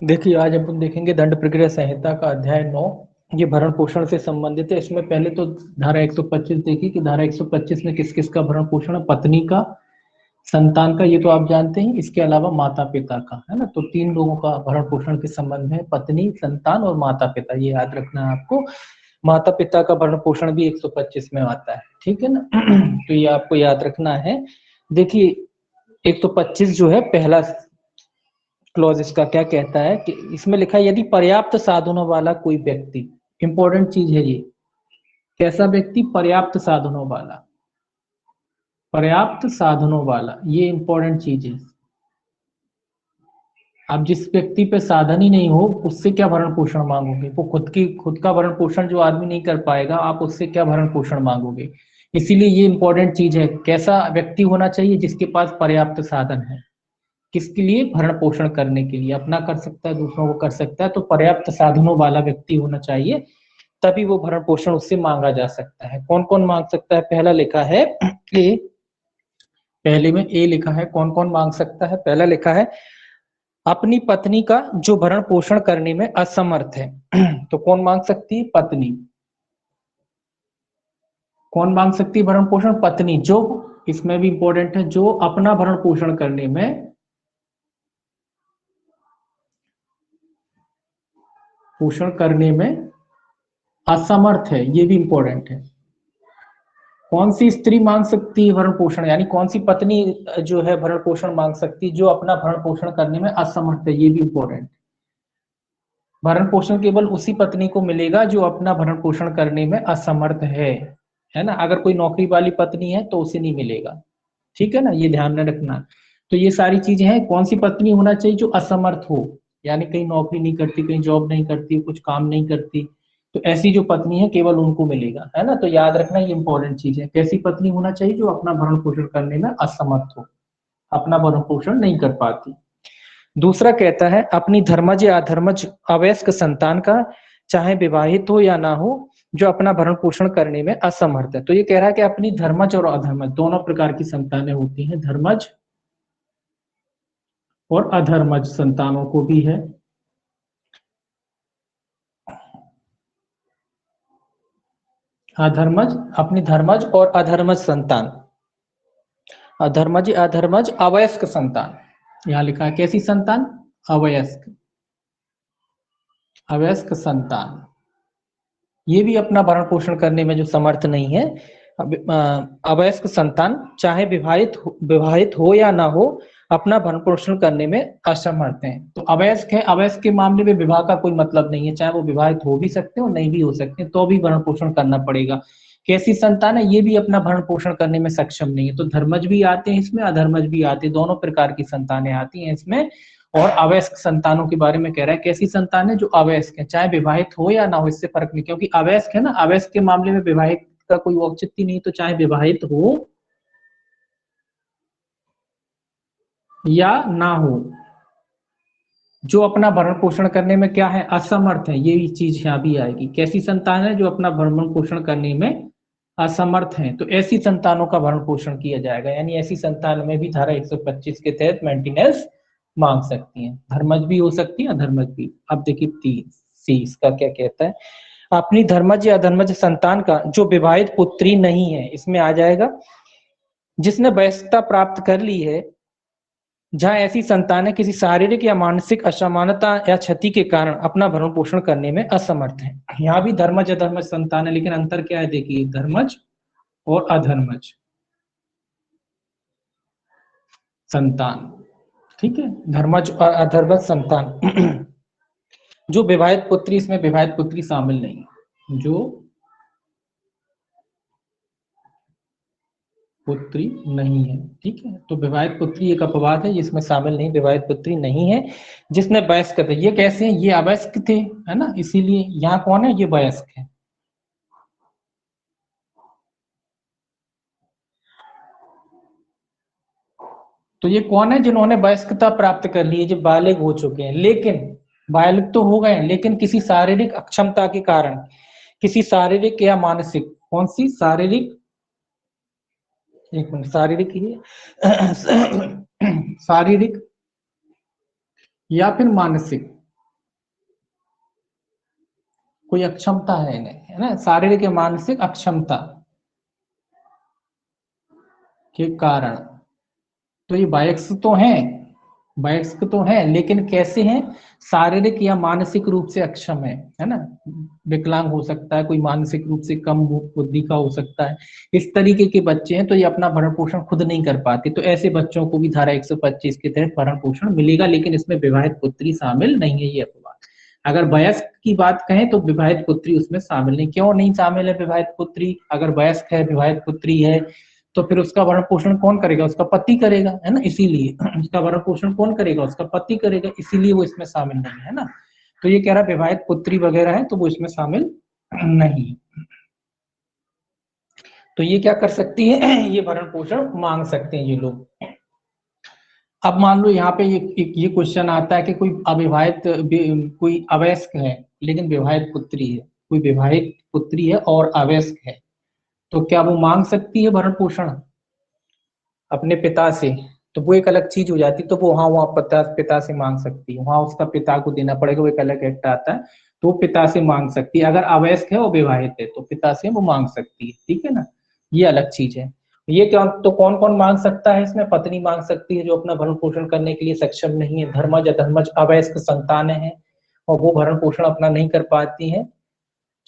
देखिए आज अपन देखेंगे दंड प्रक्रिया संहिता का अध्याय 9। ये भरण पोषण से संबंधित है। इसमें पहले तो धारा 125 देखी कि धारा 125 में किस किस का भरण पोषण है। पत्नी का, संतान का, ये तो आप जानते हैं। इसके अलावा माता पिता का, है ना। तो 3 लोगों का भरण पोषण के संबंध में पत्नी, संतान और माता पिता, ये याद रखना है आपको। माता पिता का भरण पोषण भी 125 में आता है, ठीक है ना। तो ये आपको याद रखना है। देखिए 125 जो है पहला क्लॉज इसका क्या कहता है कि इसमें लिखा है यदि पर्याप्त साधनों वाला कोई व्यक्ति, इंपॉर्टेंट चीज है ये, कैसा व्यक्ति? पर्याप्त साधनों वाला, पर्याप्त साधनों वाला, ये इंपॉर्टेंट चीज है। अब जिस व्यक्ति पे साधन ही नहीं हो उससे क्या भरण पोषण मांगोगे? वो खुद का भरण पोषण जो आदमी नहीं कर पाएगा, आप उससे क्या भरण पोषण मांगोगे? इसीलिए ये इंपॉर्टेंट चीज है। कैसा व्यक्ति होना चाहिए? जिसके पास पर्याप्त साधन है। किसके लिए? भरण पोषण करने के लिए। अपना कर सकता है, दूसरों को कर सकता है, तो पर्याप्त साधनों वाला व्यक्ति होना चाहिए, तभी वो भरण पोषण उससे मांगा जा सकता है। कौन कौन मांग सकता है? पहला लिखा है ए, पहले में ए लिखा है। कौन कौन मांग सकता है? पहला लिखा है अपनी पत्नी का जो भरण पोषण करने में असमर्थ है। तो कौन मांग सकती है? पत्नी। कौन मांग सकती है भरण पोषण? पत्नी। जो, इसमें भी इंपॉर्टेंट है, जो अपना भरण पोषण करने में, पोषण करने में असमर्थ है, ये भी इंपॉर्टेंट है। कौन सी स्त्री मांग सकती है भरण पोषण, यानी कौन सी पत्नी जो है भरण पोषण मांग सकती है? जो अपना भरण पोषण करने में असमर्थ है, ये भी इंपॉर्टेंट। भरण पोषण केवल उसी पत्नी को मिलेगा जो अपना भरण पोषण करने में असमर्थ है ना। अगर कोई नौकरी वाली पत्नी है तो उसे नहीं मिलेगा, ठीक है ना, ये ध्यान में रखना। तो ये सारी चीजें हैं। कौन सी पत्नी होना चाहिए? जो असमर्थ हो, यानी कहीं नौकरी नहीं करती, कहीं जॉब नहीं करती, कुछ काम नहीं करती, तो ऐसी जो पत्नी है केवल उनको मिलेगा, है ना। तो याद रखना ये इंपॉर्टेंट चीज है। कैसी पत्नी होना चाहिए? जो अपना भरण पोषण करने में असमर्थ हो, अपना भरण पोषण नहीं कर पाती। दूसरा कहता है अपनी धर्मज या अधर्मज अवयस्क संतान का, चाहे विवाहित हो या ना हो, जो अपना भरण पोषण करने में असमर्थ है। तो ये कह रहा है कि अपनी धर्मज और अधर्मज दोनों प्रकार की संतानें होती हैं। धर्मज और अधर्मज संतानों को भी है। अधर्मज, अपनी धर्मज और अधर्मज संतान, अधर्मज अधर्मज अवयस्क संतान, यहां लिखा है कैसी संतान? अवयस्क, अवयस्क संतान। ये भी अपना भरण पोषण करने में जो समर्थ नहीं है। अवयस्क संतान चाहे विवाहित हो या ना हो, अपना भरण पोषण करने में असमर्थ है। तो अवयस्क है, अवयस्क के मामले में विवाह का कोई मतलब नहीं है, चाहे वो विवाहित हो भी सकते हो नहीं भी हो सकते, तो भी भरण पोषण करना पड़ेगा। कैसी संतान है? ये भी अपना भरण पोषण करने में सक्षम नहीं है। तो धर्मज भी आते हैं इसमें, अधर्मज भी आते हैं, दोनों प्रकार की संतानें आती हैं इसमें। और अवयस्क संतानों के बारे में कह रहा है कैसी संतान है? जो अवयस्क है, चाहे विवाहित हो या ना हो, इससे फर्क नहीं। क्योंकि अवयस्क है ना, अवयस्क के मामले में विवाहित का कोई औचित्य नहीं, तो चाहे विवाहित हो या ना हो, जो अपना भरण पोषण करने में क्या है? असमर्थ है, ये भी चीज यहाँ भी आएगी। कैसी संतान है? जो अपना भरण पोषण करने में असमर्थ है, तो ऐसी संतानों का भरण पोषण किया जाएगा। यानी ऐसी संतान में भी धारा 125 के तहत मेंटेनेंस मांग सकती है। धर्मज भी हो सकती है, अधर्मज भी। अब देखिए 3C इसका क्या कहता है। अपनी धर्मज या अधर्मज संतान का जो विवाहित पुत्री नहीं है, इसमें आ जाएगा जिसने वयस्कता प्राप्त कर ली है, जहां ऐसी संतानें किसी शारीरिक या मानसिक असमानता या क्षति के कारण अपना भरण पोषण करने में असमर्थ है। यहाँ भी धर्मज अधर्मज संतान है, लेकिन अंतर क्या है? देखिए धर्मज और अधर्मज संतान, ठीक है, धर्मज और अधर्मज संतान। जो विवाहित पुत्री, इसमें विवाहित पुत्री शामिल नहीं है। जो पुत्री नहीं है, ठीक है, तो विवाहित पुत्री एक अपवाद है, इसमें शामिल नहीं, विवाहित पुत्री नहीं है। जिसने वयस्क थे, ये कैसे हैं? ये अवयस्क थे, है ना, इसीलिए यहाँ कौन है? ये वयस्क है। तो ये कौन है? जिन्होंने वयस्कता प्राप्त कर ली है, जो बालिग हो चुके हैं, लेकिन बालिग तो हो गए हैं, लेकिन किसी शारीरिक अक्षमता के कारण, किसी शारीरिक या मानसिक, कौन सी शारीरिक, एक मिनट, शारीरिक ही शारीरिक या फिर मानसिक, कोई अक्षमता है इन्हें, है ना, शारीरिक या मानसिक अक्षमता के कारण। तो ये वयस्क तो हैं, वयस्क तो हैं, लेकिन कैसे हैं, शारीरिक या मानसिक रूप से अक्षम है ना, विकलांग हो सकता है, कोई मानसिक रूप से कम बुद्धि का हो सकता है, इस तरीके के बच्चे हैं, तो ये अपना भरण पोषण खुद नहीं कर पाते, तो ऐसे बच्चों को भी धारा 125 के तहत भरण पोषण मिलेगा, लेकिन इसमें विवाहित पुत्री शामिल नहीं है, ये अपवाद। अगर वयस्क की बात कहें तो विवाहित पुत्री उसमें शामिल नहीं। क्यों नहीं शामिल है विवाहित पुत्री? अगर वयस्क है, विवाहित पुत्री है, तो फिर उसका भरण पोषण कौन करेगा? उसका पति करेगा, है ना, इसीलिए उसका भरण पोषण कौन करेगा? उसका पति करेगा, इसीलिए वो इसमें शामिल नहीं है ना। तो ये कह रहा है विवाहित पुत्री वगैरह है तो वो इसमें शामिल नहीं। तो ये क्या कर सकती है, ये भरण पोषण मांग सकते हैं ये लोग। अब मान लो यहाँ पे ये क्वेश्चन आता है कि कोई अविवाहित, कोई अवयस्क है लेकिन विवाहित पुत्री है, कोई विवाहित पुत्री है और अवयस्क है, तो क्या वो मांग सकती है भरण पोषण अपने पिता से? तो वो एक अलग चीज हो जाती, तो वो वहां पिता से मांग सकती है, वहां उसका पिता को देना पड़ेगा, वो एक अलग एक्ट आता है, तो पिता से मांग सकती है। अगर अवयस्क है और विवाहित है तो पिता से वो मांग सकती है, ठीक है ना, ये अलग चीज है। ये क्या, तो कौन कौन मांग सकता है इसमें? पत्नी मांग सकती है जो अपना भरण पोषण करने के लिए सक्षम नहीं है, धर्मज अधर्मज अवयस्क संतान है और वो भरण पोषण अपना नहीं कर पाती है,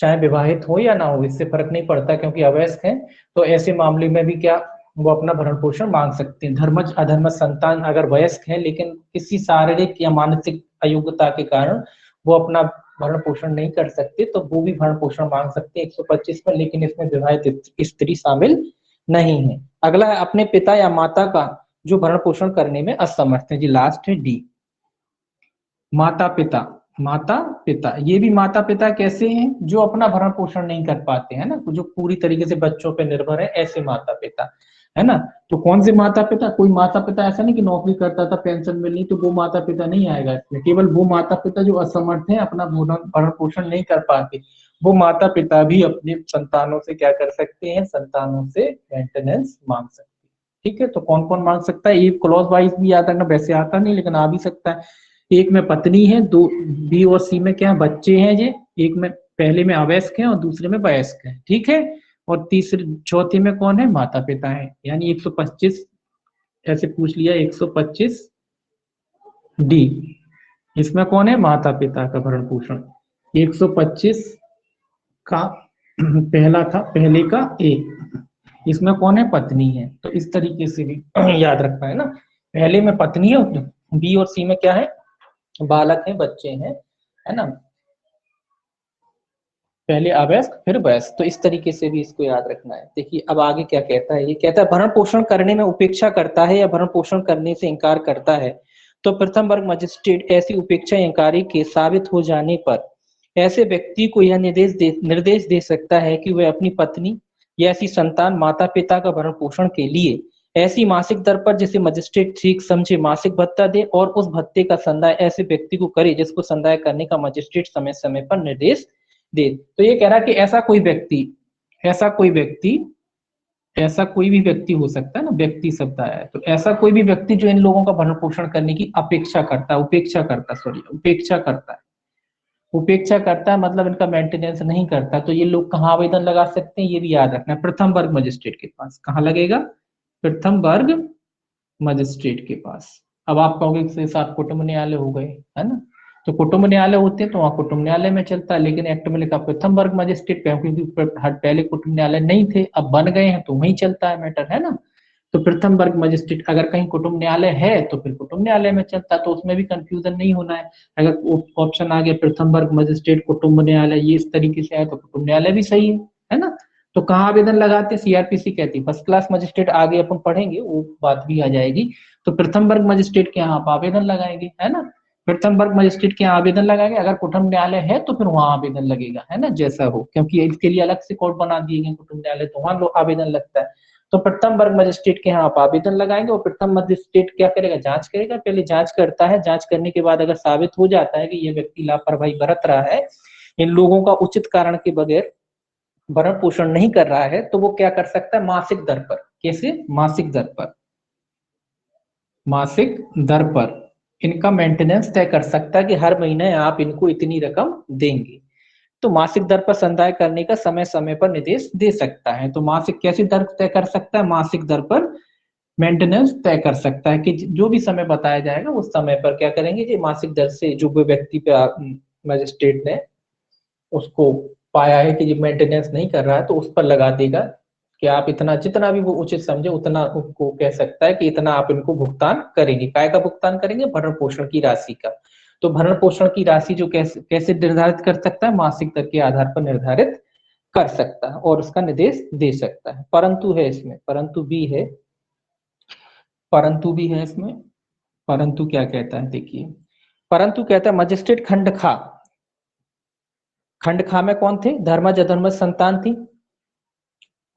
चाहे विवाहित हो या ना हो, इससे फर्क नहीं पड़ता क्योंकि अवयस्क है, तो ऐसे मामले में भी क्या, वो अपना भरण पोषण मांग सकते हैं। धर्मज अधर्मज संतान अगर वयस्क है लेकिन किसी शारीरिक या मानसिक अयोग्यता के कारण वो अपना भरण पोषण नहीं कर सकते, तो वो भी भरण पोषण मांग सकते हैं 125 में, लेकिन इसमें विवाहित स्त्री शामिल नहीं है। अगला है अपने पिता या माता का जो भरण पोषण करने में असमर्थ है, जी लास्ट है डी, माता पिता। माता पिता, ये भी माता पिता कैसे हैं? जो अपना भरण पोषण नहीं कर पाते हैं ना, जो पूरी तरीके से बच्चों पे निर्भर है, ऐसे माता पिता, है ना। तो कौन से माता पिता? कोई माता पिता ऐसा नहीं कि नौकरी करता था पेंशन मिलनी, तो वो माता पिता नहीं आएगा इसमें, केवल वो माता पिता जो असमर्थ है, अपना भरण पोषण नहीं कर पाते, वो माता पिता भी अपने संतानों से क्या कर सकते हैं? संतानों से मेंटेनेंस मांग सकते हैं, ठीक है। तो कौन कौन मांग सकता है? ये क्लॉज वाइज भी याद रखना, वैसे आता नहीं लेकिन आ भी सकता है। एक में पत्नी है, दो बी और सी में क्या है? बच्चे हैं ये, एक में पहले में अवयस्क है और दूसरे में वयस्क है, ठीक है। और तीसरे चौथे में कौन है? माता पिता है। यानी 125 ऐसे पूछ लिया, 125 डी, इसमें कौन है? माता पिता का भरण पोषण। 125 का पहला था, पहले का ए, इसमें कौन है? पत्नी है। तो इस तरीके से भी याद रखना है ना, पहले में पत्नी है, बी और सी में क्या है? बालक है, बच्चे हैं, है ना, पहले अवयस्क फिर वयस्क, तो इस तरीके से भी इसको याद रखना है। देखिए अब आगे क्या कहता है, ये कहता है भरण पोषण करने में उपेक्षा करता है या भरण पोषण करने से इंकार करता है, तो प्रथम वर्ग मजिस्ट्रेट ऐसी उपेक्षा इंकारी के साबित हो जाने पर ऐसे व्यक्ति को यह निर्देश दे सकता है कि वह अपनी पत्नी या ऐसी संतान माता पिता का भरण पोषण के लिए ऐसी मासिक दर पर जिसे मजिस्ट्रेट ठीक समझे मासिक भत्ता दे, और उस भत्ते का संदाय ऐसे व्यक्ति को करे जिसको संदाय करने का मजिस्ट्रेट समय समय पर निर्देश दे। तो ये कह रहा है कि ऐसा कोई व्यक्ति, ऐसा कोई व्यक्ति, ऐसा कोई भी व्यक्ति हो सकता है ना, व्यक्ति शब्द आया है, तो ऐसा कोई भी व्यक्ति जो इन लोगों का भरण पोषण करने की अपेक्षा करता है, उपेक्षा करता है, उपेक्षा करता है मतलब इनका मेंटेनेंस नहीं करता, तो ये लोग कहाँ आवेदन लगा सकते हैं? ये भी याद रखना है, प्रथम वर्ग मजिस्ट्रेट के पास। कहाँ लगेगा? प्रथम वर्ग मजिस्ट्रेट के पास। अब आप कहोगे कि साथ कुटुंब न्यायालय हो गए, है ना, तो कुटुंब न्यायालय होते हैं तो वहां कुटुंब न्यायालय में चलता है, लेकिन एक्ट में लिखा प्रथम वर्ग मजिस्ट्रेट, क्योंकि पहले कुटुंब न्यायालय नहीं थे, अब बन गए हैं तो वहीं चलता है मैटर, है ना। तो प्रथम वर्ग मजिस्ट्रेट, अगर कहीं कुटुंब न्यायालय है तो फिर कुटुंब न्यायालय में चलता है, तो उसमें भी कंफ्यूजन नहीं होना है। अगर ऑप्शन आ गया प्रथम वर्ग मजिस्ट्रेट कुटुंब न्यायालय, ये इस तरीके से आए तो कुटुंब न्यायालय भी सही है ना। तो कहाँ आवेदन लगाते? सीआरपीसी कहती है फर्स्ट क्लास मजिस्ट्रेट, आगे अपन पढ़ेंगे वो बात भी आ जाएगी। तो प्रथम वर्ग मजिस्ट्रेट के यहाँ आप आवेदन लगाएंगे, है ना, प्रथम वर्ग मजिस्ट्रेट के यहाँ आवेदन लगाएंगे, अगर कुटुंब न्यायालय है तो फिर वहां आवेदन लगेगा, है ना, जैसा हो, क्योंकि इसके लिए अलग से कोर्ट बना दिए गए कुटुंब न्यायालय, तो वहां आवेदन लगता है। तो प्रथम वर्ग मजिस्ट्रेट के यहाँ आप आवेदन लगाएंगे और प्रथम मजिस्ट्रेट क्या करेगा? जांच करेगा, पहले जांच करता है, जांच करने के बाद अगर साबित हो जाता है कि ये व्यक्ति लापरवाही बरत रहा है, इन लोगों का उचित कारण के बगैर भरण पोषण नहीं कर रहा है, तो वो क्या कर सकता है? मासिक दर पर, कैसे? मासिक दर पर, मासिक दर पर इनका मेंटेनेंस तय कर सकता है कि हर महीने आप इनको इतनी रकम देंगे, तो मासिक दर पर संदाय करने का समय समय पर निर्देश दे सकता है। तो मासिक कैसी दर तय कर सकता है? मासिक दर पर मेंटेनेंस तय कर सकता है कि जो भी समय बताया जाएगा उस समय पर क्या करेंगे कि मासिक दर से जो भी व्यक्ति पे मजिस्ट्रेट ने उसको पाया है कि ये मेंटेनेंस नहीं कर रहा है तो उस पर लगा देगा कि आप इतना, जितना भी वो उचित समझे उतना उनको कह सकता है कि इतना आप इनको भुगतान करेंगे। काय का भुगतान करेंगे? भरण पोषण की राशि का। तो भरण पोषण की राशि जो कैसे कैसे निर्धारित कर सकता है? मासिक दर के आधार पर निर्धारित कर सकता है और उसका निर्देश दे सकता है। परंतु है इसमें, परंतु भी है, परंतु भी है इसमें। परंतु क्या कहता है देखिए, परंतु कहता है मजिस्ट्रेट खंड खा, खंड खा में कौन थे? धर्मज अधर्मज संतान थी,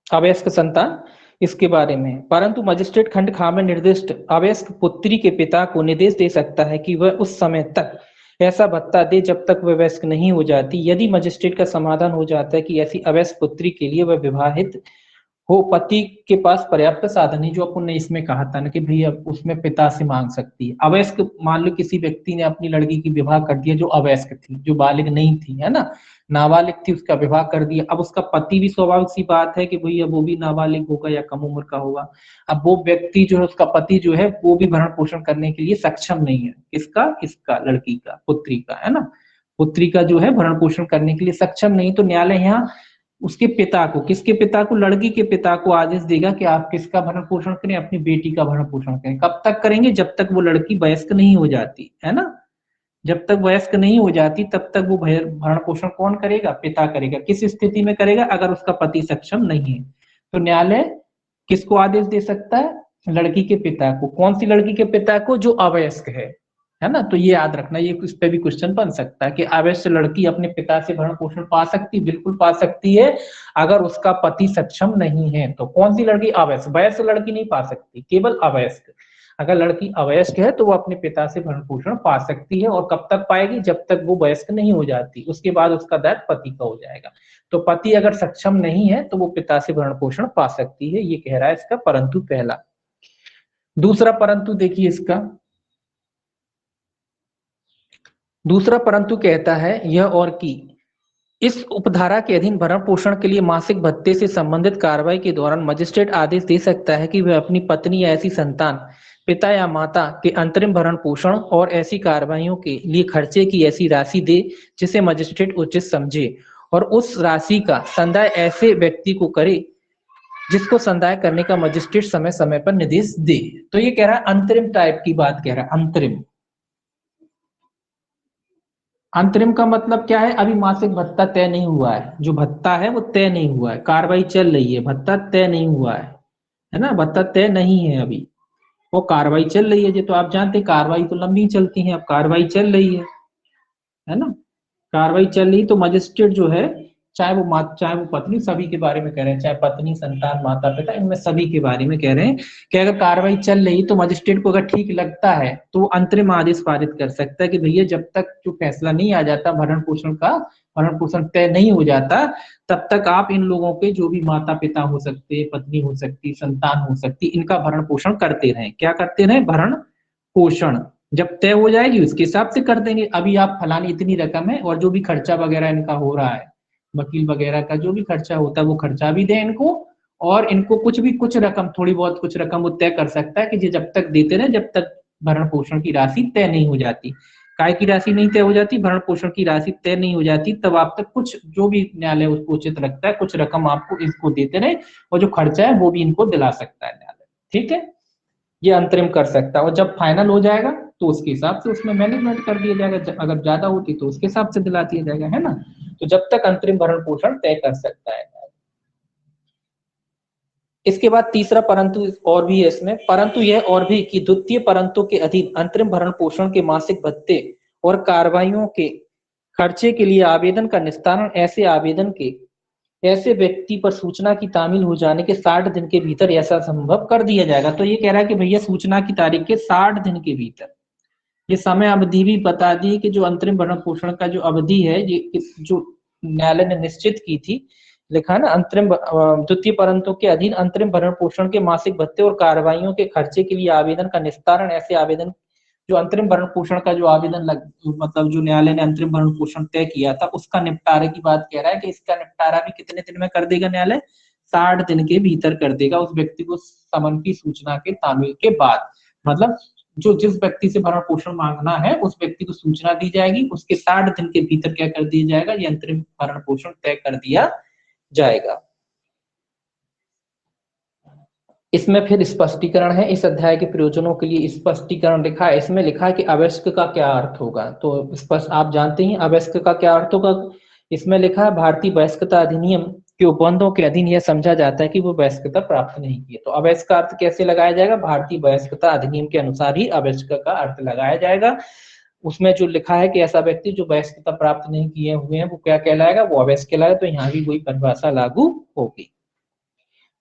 अवयस्क संतान, इसके बारे में। परंतु मजिस्ट्रेट खंड खा में निर्दिष्ट अवयस्क पुत्री के पिता को निर्देश दे सकता है कि वह उस समय तक ऐसा भत्ता दे जब तक वह वयस्क नहीं हो जाती। यदि मजिस्ट्रेट का समाधान हो जाता है कि ऐसी अवयस्क पुत्री के लिए वह विवाहित हो, पति के पास पर्याप्त साधन है, जो अपन ने इसमें कहा था ना कि भैया उसमें पिता से मांग सकती है। अवयस्क, मान लो किसी व्यक्ति ने अपनी लड़की की विवाह कर दिया जो अवयस्क थी, जो बालिग नहीं थी, है ना, नाबालिग थी, उसका विवाह कर दिया। अब उसका पति भी, स्वाभाविक सी बात है कि भैया वो भी नाबालिग होगा या कम उम्र का होगा। अब वो व्यक्ति जो है, उसका पति जो है, वो भी भरण पोषण करने के लिए सक्षम नहीं है। किसका? इसका, लड़की का, पुत्री का, है ना, पुत्री का जो है भरण पोषण करने के लिए सक्षम नहीं। तो न्यायालय यहाँ उसके पिता को, किसके पिता को? लड़की के पिता को आदेश देगा कि आप किसका भरण पोषण करें? अपनी बेटी का भरण पोषण करें। कब तक करेंगे? जब तक वो लड़की वयस्क नहीं हो जाती, है ना, जब तक वयस्क नहीं हो जाती तब तक वो भरण पोषण कौन करेगा? पिता करेगा। किस स्थिति में करेगा? अगर उसका पति सक्षम नहीं है। तो न्यायालय किसको आदेश दे सकता है? लड़की के पिता को। कौन सी लड़की के पिता को? जो अवयस्क है ना। तो ये याद रखना, ये इस पे भी क्वेश्चन बन सकता है कि अवयस्क लड़की अपने पिता से भरण पोषण पा सकती? बिल्कुल पा सकती है, अगर उसका पति सक्षम नहीं है तो। कौन सी लड़की? अवयस्क। वयस्क लड़की नहीं पा सकती, केवल अवयस्क। अगर लड़की अवयस्क है तो वो अपने पिता से भरण पोषण पा सकती है। और कब तक पाएगी? जब तक वो वयस्क नहीं हो जाती, उसके बाद उसका दायित्व पति का हो जाएगा। तो पति अगर सक्षम नहीं है तो वो पिता से भरण पोषण पा सकती है, ये कह रहा है इसका परंतु पहला। दूसरा परंतु देखिए इसका, दूसरा परंतु कहता है यह और कि इस उपधारा के अधीन भरण पोषण के लिए मासिक भत्ते से संबंधित कार्रवाई के दौरान मजिस्ट्रेट आदेश दे सकता है कि वह अपनी पत्नी या ऐसी संतान, पिता या माता के अंतरिम भरण पोषण और ऐसी कार्रवाइयों के लिए खर्चे की ऐसी राशि दे जिसे मजिस्ट्रेट उचित समझे, और उस राशि का संदाय ऐसे व्यक्ति को करे जिसको संदाय करने का मजिस्ट्रेट समय समय पर निर्देश दे। तो ये कह रहा है अंतरिम टाइप की बात कह रहा है। अंतरिम, अंतरिम का मतलब क्या है? अभी मासिक भत्ता तय नहीं हुआ है, जो भत्ता है वो तय नहीं हुआ है, कार्रवाई चल रही है, भत्ता तय नहीं हुआ है ना, भत्ता तय नहीं है अभी, वो कार्रवाई चल रही है। ये तो आप जानते हैं कार्रवाई तो लंबी चलती है, अब कार्रवाई चल रही है ना, कार्रवाई चल रही। तो मजिस्ट्रेट जो है, चाहे वो चाहे वो पत्नी, सभी के बारे में कह रहे हैं, चाहे पत्नी, संतान, माता पिता, इनमें सभी के बारे में कह रहे हैं कि अगर कार्रवाई चल रही तो मजिस्ट्रेट को अगर ठीक लगता है तो वो अंतरिम आदेश पारित कर सकता है कि भैया जब तक जो फैसला नहीं आ जाता भरण पोषण का, भरण पोषण तय नहीं हो जाता, तब तक आप इन लोगों के जो भी माता पिता हो सकते, पत्नी हो सकती, संतान हो सकती, इनका भरण पोषण करते रहें। क्या करते रहें? भरण पोषण। जब तय हो जाएगी उसके हिसाब से कर देंगे। अभी आप फलानी इतनी रकम है, और जो भी खर्चा वगैरह इनका हो रहा है, वकील वगैरह का जो भी खर्चा होता है वो खर्चा भी दें इनको, और इनको कुछ भी, कुछ रकम, थोड़ी बहुत कुछ रकम वो तय कर सकता है कि जब तक देते रहे जब तक भरण पोषण की राशि तय नहीं हो जाती। काय की राशि नहीं तय हो जाती? भरण पोषण की राशि तय नहीं हो जाती, तब आप तक कुछ जो भी न्यायालय उसको उचित लगता है कुछ रकम आपको इसको देते रहे, और जो खर्चा है वो भी इनको दिला सकता है न्यायालय। ठीक है, ये अंतरिम कर सकता है, और जब फाइनल हो जाएगा तो उसके हिसाब से उसमें मैनेजमेंट कर दिया जाएगा, अगर ज्यादा होती तो उसके हिसाब से दिला दिया जाएगा, है ना। तो जब तक अंतरिम भरण पोषण तय कर सकता है। इसके बाद तीसरा परंतु और भी है इसमें, परंतु यह और भी कि द्वितीय परंतु के अधीन अंतरिम भरण पोषण के मासिक भत्ते और कार्रवाइयों के खर्चे के लिए आवेदन का निस्तारण ऐसे व्यक्ति पर सूचना की तामील हो जाने के 60 दिन के भीतर ऐसा संभव कर दिया जाएगा। तो ये कह रहा है कि भैया सूचना की तारीख के 60 दिन के भीतर, ये समय अवधि भी बता दी कि जो अंतरिम भरण पोषण का जो अवधि है, ये जो न्यायालय ने निश्चित की थी, लिखा है ना, अंतरिम द्वितीय परंतु के अधीन अंतरिम भरण पोषण के मासिक भत्ते और कार्रवाइयों के खर्चे के लिए आवेदन का निस्तारण ऐसे आवेदन जो अंतरिम भरण पोषण का जो आवेदन मतलब जो न्यायालय ने अंतरिम भरण पोषण तय किया था उसका निपटारे की बात कह रहा है कि इसका निपटारा भी कितने दिन में कर देगा न्यायालय, 60 दिन के भीतर कर देगा उस व्यक्ति को समन की सूचना के तामील के बाद। मतलब जो जिस व्यक्ति से भरण पोषण मांगना है उस व्यक्ति को सूचना दी जाएगी, उसके 60 दिन के भीतर क्या कर दिया जाएगा, ये अंतरिम भरण पोषण तय कर दिया जाएगा। इसमें फिर स्पष्टीकरण है, इस अध्याय के प्रयोजनों के लिए स्पष्टीकरण लिखा है। इसमें लिखा है कि अवयस्क का क्या अर्थ होगा, तो स्पष्ट आप जानते हैं अवयस्क का क्या अर्थ होगा। इसमें लिखा है भारतीय वयस्कता अधिनियम के उपबंधों के अधीन यह समझा जाता है कि वो वयस्कता प्राप्त नहीं की है। तो अवयस्क का अर्थ कैसे लगाया जाएगा, भारतीय वयस्कता अधिनियम के अनुसार ही अवयस्क का अर्थ लगाया जाएगा। उसमें जो लिखा है कि ऐसा व्यक्ति जो वयस्कता प्राप्त नहीं किए हुए हैं वो क्या कहलाएगा, वो अवयस्क कहलाएगा। तो यहाँ भी वही परिभाषा लागू होगी।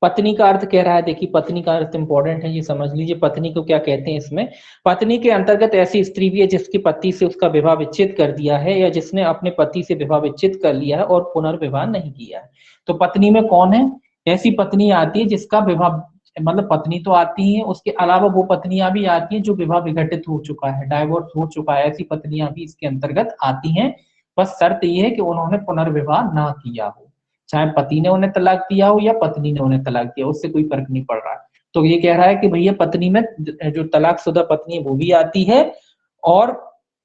पत्नी का अर्थ कह रहा है, देखिए पत्नी का अर्थ इंपॉर्टेंट है, ये समझ लीजिए पत्नी को क्या कहते हैं। इसमें पत्नी के अंतर्गत ऐसी स्त्री भी है जिसके पति से उसका विवाह विच्छेद कर दिया है या जिसने अपने पति से विवाह विच्छेद कर लिया है और पुनर्विवाह नहीं किया है। तो पत्नी में कौन है, ऐसी पत्नी आती है जिसका विवाह, मतलब पत्नी तो आती है, उसके अलावा वो पत्नियां भी आती हैं जो विवाह विघटित हो चुका है, डाइवोर्स हो चुका है, ऐसी पत्नियां भी इसके अंतर्गत आती हैं। बस शर्त ये है कि उन्होंने पुनर्विवाह ना किया हो, चाहे पति ने उन्हें तलाक दिया हो या पत्नी ने उन्हें तलाक दिया, उससे कोई फर्क नहीं पड़ रहा है। तो ये कह रहा है कि भैया पत्नी में जो तलाकशुदा पत्नी है वो भी आती है, और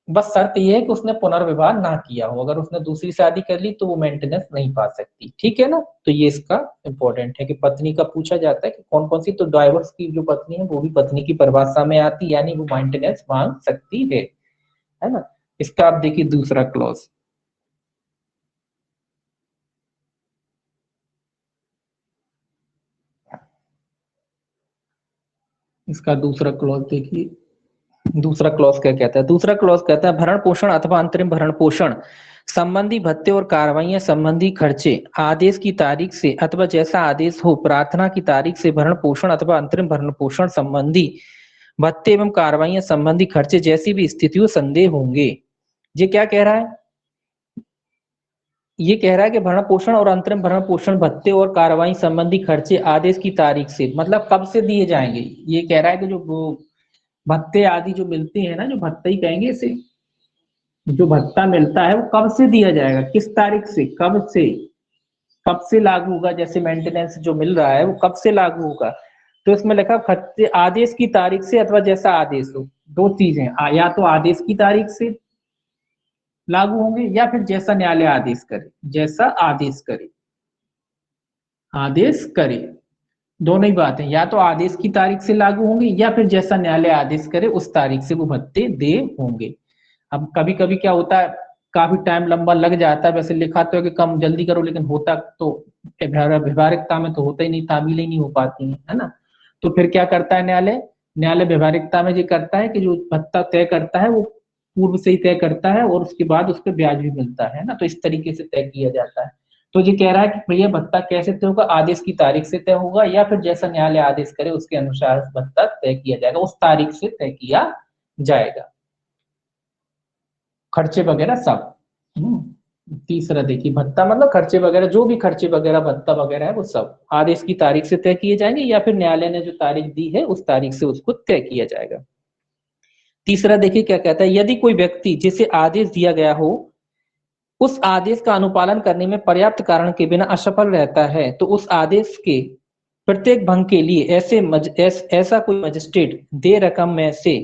बस शर्त ये है कि उसने पुनर्विवाह ना किया हो। अगर उसने दूसरी शादी कर ली तो वो मेंटेनेंस नहीं पा सकती, ठीक है ना। तो ये इसका इंपॉर्टेंट है कि पत्नी का पूछा जाता है कि कौन कौन सी, तो डाइवोर्स की जो पत्नी है वो भी पत्नी की परिभाषा में आती, यानी वो मेंटेनेंस मांग सकती है ना। इसका आप देखिए दूसरा क्लॉज, इसका दूसरा क्लॉज देखिए, दूसरा क्लॉज क्या कहता है। दूसरा क्लॉज कहता है भरण पोषण अथवा अंतरिम भरण पोषण संबंधी भत्ते और कार्रवाइयां संबंधी खर्चे आदेश की तारीख से अथवा जैसा आदेश हो प्रार्थना की तारीख से भरण पोषण अथवा अंतरिम भरण पोषण संबंधी भत्ते एवं कार्रवाइयां संबंधी खर्चे जैसी भी स्थितियों संदेह होंगे। ये क्या कह रहा है, ये कह रहा है कि भरण पोषण और अंतरिम भरण पोषण भत्ते और कार्रवाई संबंधी खर्चे आदेश की तारीख से, मतलब कब से दिए जाएंगे। ये कह रहा है कि जो भत्ते आदि जो मिलते हैं ना, जो भत्ता ही कहेंगे इसे, जो भत्ता मिलता है वो कब से दिया जाएगा, किस तारीख से, कब से लागू होगा। जैसे मेंटेनेंस जो मिल रहा है वो कब से लागू होगा, तो इसमें लिखा भत्ते आदेश की तारीख से अथवा जैसा आदेश हो। दो चीजें, या तो आदेश की तारीख से लागू होंगे या फिर जैसा न्यायालय आदेश करे, जैसा आदेश करे, आदेश करे, दोनों ही बातें, या तो आदेश की तारीख से लागू होंगे या फिर जैसा न्यायालय आदेश करे उस तारीख से वो भत्ते दे होंगे। अब कभी कभी क्या होता है, काफी टाइम लंबा लग जाता है, वैसे लिखा तो है कि कम जल्दी करो, लेकिन होता तो व्यवहारिकता में तो होता ही नहीं, तामील ही नहीं हो पाती है ना। तो फिर क्या करता है न्यायालय, न्यायालय व्यवहारिकता में ये करता है कि जो भत्ता तय करता है वो पूर्व से ही तय करता है और उसके बाद उस पर ब्याज भी मिलता है ना, तो इस तरीके से तय किया जाता है। तो ये कह रहा है कि भैया भत्ता कैसे तय होगा, आदेश की तारीख से तय होगा या फिर जैसा न्यायालय आदेश करे उसके अनुसार भत्ता तय किया जाएगा, उस तारीख से तय किया जाएगा, खर्चे वगैरह सब। तीसरा देखिए भत्ता मतलब खर्चे वगैरह, जो भी खर्चे वगैरह भत्ता वगैरह है वो सब आदेश की तारीख से तय किए जाएंगे या फिर न्यायालय ने जो तारीख दी है उस तारीख से उसको तय किया जाएगा। तीसरा देखिए क्या कहता है, यदि कोई व्यक्ति जिसे आदेश दिया गया हो उस आदेश का अनुपालन करने में पर्याप्त कारण के बिना असफल रहता है तो उस आदेश के प्रत्येक भंग के लिए ऐसा कोई मजिस्ट्रेट दे रकम में से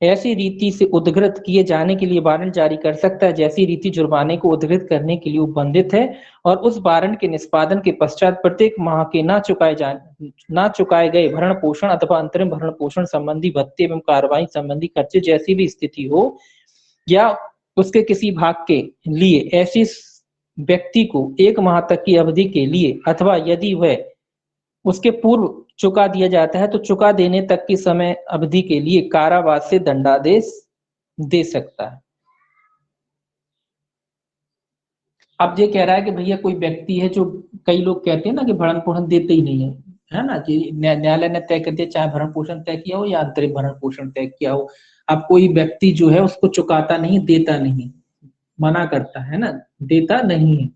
ऐसी रीति से उद्धृत किए जाने के लिए वारंट जारी कर सकता है जैसी रीति जुर्माने को उद्धृत करने के लिए उपबंधित है, और उस वारंट के निष्पादन के पश्चात प्रत्येक माह के ना चुकाए गए भरण पोषण अथवा अंतरिम भरण पोषण संबंधी भत्ते एवं कार्रवाई संबंधी खर्चे जैसी भी स्थिति हो या उसके किसी भाग के लिए ऐसी व्यक्ति को 1 माह तक की अवधि के लिए अथवा यदि वह उसके पूर्व चुका दिया जाता है तो चुका देने तक की समय अवधि के लिए कारावास से दंडादेश दे सकता है। अब ये कह रहा है कि भैया कोई व्यक्ति है, जो कई लोग कहते हैं ना कि भरण पोषण देते ही नहीं है ना, कि न्यायालय ने तय कर दिया चाहे भरण पोषण तय किया हो या अंतरिम भरण पोषण तय किया हो, अब कोई व्यक्ति जो है उसको चुकाता नहीं, देता नहीं, मना करता है ना, देता नहीं है,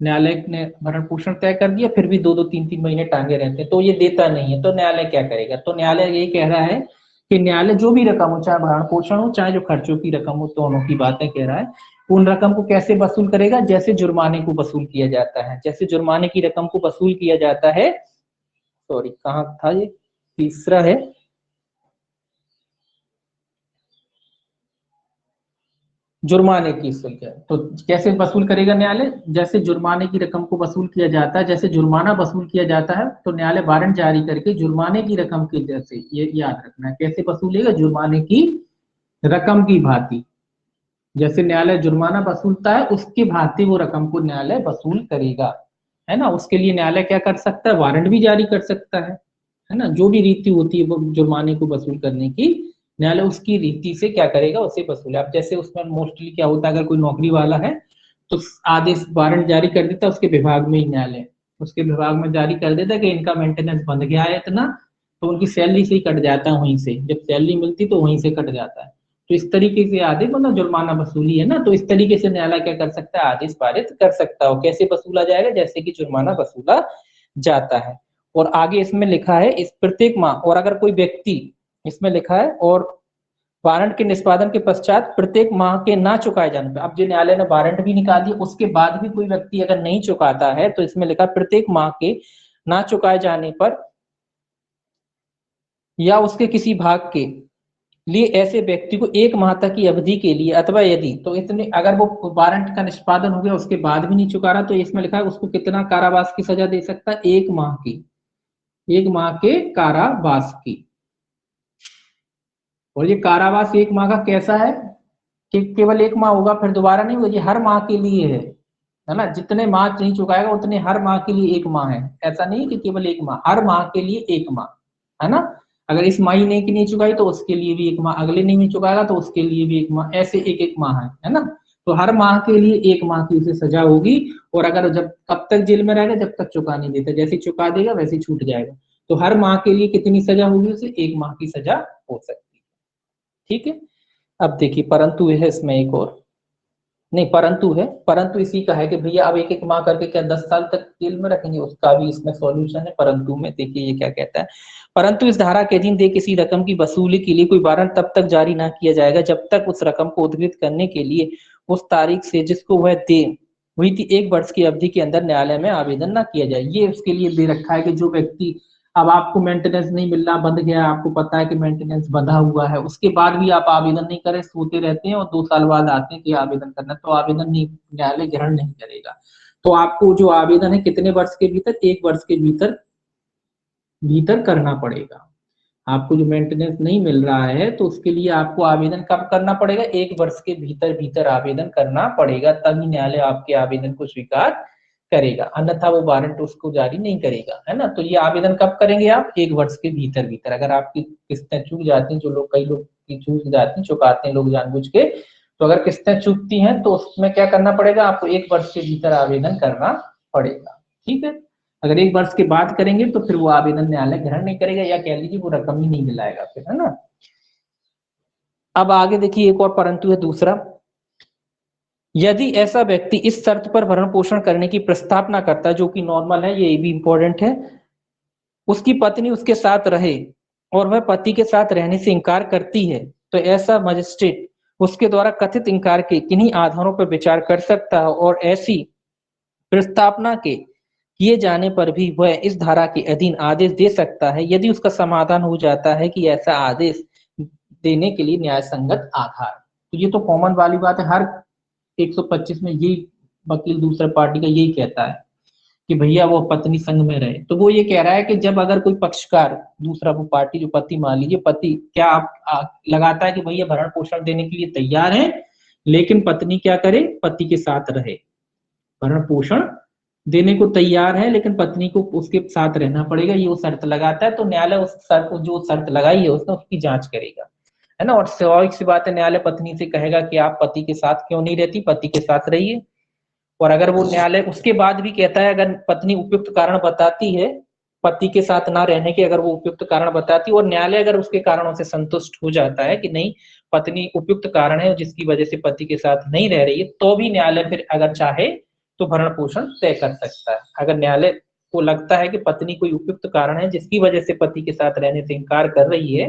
न्यायालय ने भरण पोषण तय कर दिया फिर भी 2-2 3-3 महीने टांगे रहते हैं तो ये देता नहीं है, तो न्यायालय क्या करेगा। तो न्यायालय यही कह रहा है कि न्यायालय जो भी रकम हो, चाहे भरण पोषण हो चाहे जो खर्चों की रकम हो, दोनों की बातें कह रहा है, उन रकम को कैसे वसूल करेगा, जैसे जुर्माने को वसूल किया जाता है, जैसे जुर्माने की रकम को वसूल किया जाता है। सॉरी कहाँ था ये, तीसरा है जुर्माने की संख्या। तो कैसे वसूल करेगा न्यायालय, जैसे जुर्माने की रकम को वसूल किया जाता है, जैसे जुर्माना वसूल किया जाता है तो न्यायालय वारंट जारी करके जुर्माने की रकम के जैसे, ये याद रखना है, कैसे वसूलेगा, जुर्माने की रकम की भांति, जैसे न्यायालय जुर्माना वसूलता है उसकी भांति वो रकम को न्यायालय वसूल करेगा, है ना। उसके लिए न्यायालय क्या कर सकता है, वारंट भी जारी कर सकता है ना। जो भी रीति होती है वो जुर्माने को वसूल करने की, न्यायालय उसकी रीति से क्या करेगा, उसे वसूले। अब जैसे उसमें मोस्टली क्या होता है, अगर कोई नौकरी वाला है तो आदेश वारंट जारी कर देता है उसके विभाग में ही, न्यायालय उसके विभाग में जारी कर देता है कि इनका मेंटेनेंस बंध गया है इतना, तो उनकी सैलरी से ही कट जाता है, वहीं से जब सैलरी मिलती तो वहीं से कट जाता है। तो इस तरीके से आदेश मतलब जुर्माना वसूली है ना, तो इस तरीके से न्यायालय क्या कर सकता है, आदेश पारित कर सकता है। कैसे वसूला जाएगा, जैसे कि जुर्माना वसूला जाता है। और आगे इसमें लिखा है इस प्रत्येक माह, और अगर कोई व्यक्ति, इसमें लिखा है और वारंट के निष्पादन के पश्चात प्रत्येक माह के ना चुकाए जाने पर, अब जो न्यायालय ने वारंट भी निकाल दिया उसके बाद भी कोई व्यक्ति अगर नहीं चुकाता है तो इसमें लिखा प्रत्येक माह के ना चुकाए जाने पर या उसके किसी भाग के लिए ऐसे व्यक्ति को 1 माह तक की अवधि के लिए, अथवा यदि, तो इतने अगर वो वारंट का निष्पादन हो गया उसके बाद भी नहीं चुका रहा तो इसमें लिखा है उसको कितना कारावास की सजा दे सकता है, 1 माह की, 1 माह के कारावास की। और ये कारावास 1 माह का कैसा है कि केवल 1 माह होगा, फिर दोबारा नहीं होगा, ये हर माह के लिए है ना। जितने माह नहीं चुकाएगा उतने हर माह के लिए 1 माह है, ऐसा नहीं कि केवल 1 माह, हर माह के लिए 1 माह, है ना। अगर इस महीने की नहीं चुकाई तो उसके लिए भी 1 माह, अगले नहीं चुकाएगा तो उसके लिए भी 1 माह, ऐसे एक एक माह है ना। तो हर माह के लिए 1 माह की उसे सजा होगी। और अगर जब कब तक जेल में रहेगा, जब तक चुका नहीं देता, जैसे चुका देगा वैसे छूट जाएगा। तो हर माह के लिए कितनी सजा होगी, उसे 1 माह की सजा हो सकती है, ठीक है। अब देखिए परंतु है इसमें एक और, नहीं परंतु है, परंतु इसी का है कि भैया अब एक एक माह करके क्या 10 साल तक जेल में रखेंगे, उसका भी इसमें सॉल्यूशन है। परंतु में देखिए ये क्या कहता है, परंतु इस धारा के अधीन दे किसी रकम की वसूली के लिए कोई वारंट तब तक जारी ना किया जाएगा जब तक उस रकम को उद्धृत करने के लिए उस तारीख से जिसको वह दे हुई थी 1 वर्ष की अवधि के अंदर न्यायालय में आवेदन ना किया जाए। ये उसके लिए दे रखा है कि जो व्यक्ति, अब आपको मेंटेनेंस नहीं मिल रहा, बंद गया, आपको पता है कि मेंटेनेंस बंधा हुआ है, उसके बाद भी आप आवेदन नहीं करें, सोते रहते हैं और 2 साल बाद आते हैं कि आवेदन करना, तो आवेदन नहीं, न्यायालय ग्रहण नहीं करेगा। तो आपको जो आवेदन है कितने वर्ष के भीतर, 1 वर्ष के भीतर भीतर करना पड़ेगा। आपको जो मेंटेनेंस नहीं मिल रहा है तो उसके लिए आपको आवेदन कब करना पड़ेगा, 1 वर्ष के भीतर भीतर आवेदन करना पड़ेगा, तभी न्यायालय आपके आवेदन को स्वीकार करेगा, अन्यथा वो वारंट उसको जारी नहीं करेगा, है ना। तो ये आवेदन कब करेंगे आप, 1 वर्ष के भीतर भीतर। अगर आपकी किस्तें चूक जाती हैं, जो लोग, कई लोग की चूक जाती हैं, चुकाते हैं लोग जानबूझ के, तो अगर किस्तें चूकती हैं तो उसमें क्या करना पड़ेगा, आपको 1 वर्ष के भीतर आवेदन करना पड़ेगा, ठीक है। अगर 1 वर्ष के बाद करेंगे तो फिर वो आवेदन न्यायालय ग्रहण नहीं करेगा, या कह लीजिए वो रकम ही नहीं दिलाएगा फिर, है ना। अब आगे देखिए एक और परंतु है दूसरा, यदि ऐसा व्यक्ति इस शर्त पर भरण पोषण करने की प्रस्तावना करता है, जो कि नॉर्मल है, ये भी इंपॉर्टेंट है, उसकी पत्नी उसके साथ रहे और वह पति के साथ रहने से इंकार करती है, तो ऐसा मजिस्ट्रेट उसके द्वारा कथित इंकार के किन्हीं आधारों पर विचार कर सकता है और ऐसी प्रस्तावना के किए जाने पर भी वह इस धारा के अधीन आदेश दे सकता है यदि उसका समाधान हो जाता है कि ऐसा आदेश देने के लिए न्याय संगत आधार। तो ये तो कॉमन वाली बात है, हर 125 में यही वकील दूसरे पार्टी का यही कहता है कि भैया वो पत्नी संग में रहे। तो वो ये कह रहा है कि जब अगर कोई पक्षकार दूसरा, वो पार्टी जो पति, मान लीजिए पति क्या आप लगाता है कि भैया भरण पोषण देने के लिए तैयार है, लेकिन पत्नी क्या करे, पति के साथ रहे, भरण पोषण देने को तैयार है लेकिन पत्नी को उसके साथ रहना पड़ेगा, ये वो शर्त लगाता है, तो न्यायालय उस शर्त को, जो शर्त लगाई है उसने, उसकी जांच करेगा, है ना। और स्वाभाविक सी बात है, न्यायालय पत्नी से कहेगा कि आप पति के साथ क्यों नहीं रहती, पति के साथ रहिए। और अगर वो न्यायालय उसके बाद भी कहता है, अगर पत्नी उपयुक्त कारण बताती है पति के साथ ना रहने के, अगर वो उपयुक्त कारण बताती है और न्यायालय अगर उसके कारणों से संतुष्ट हो जाता है कि नहीं पत्नी उपयुक्त कारण है जिसकी वजह से पति के साथ नहीं रह रही है, तो भी न्यायालय फिर अगर चाहे तो भरण पोषण तय कर सकता है। अगर न्यायालय को लगता है कि पत्नी कोई उपयुक्त कारण है जिसकी वजह से पति के साथ रहने से इंकार कर रही है,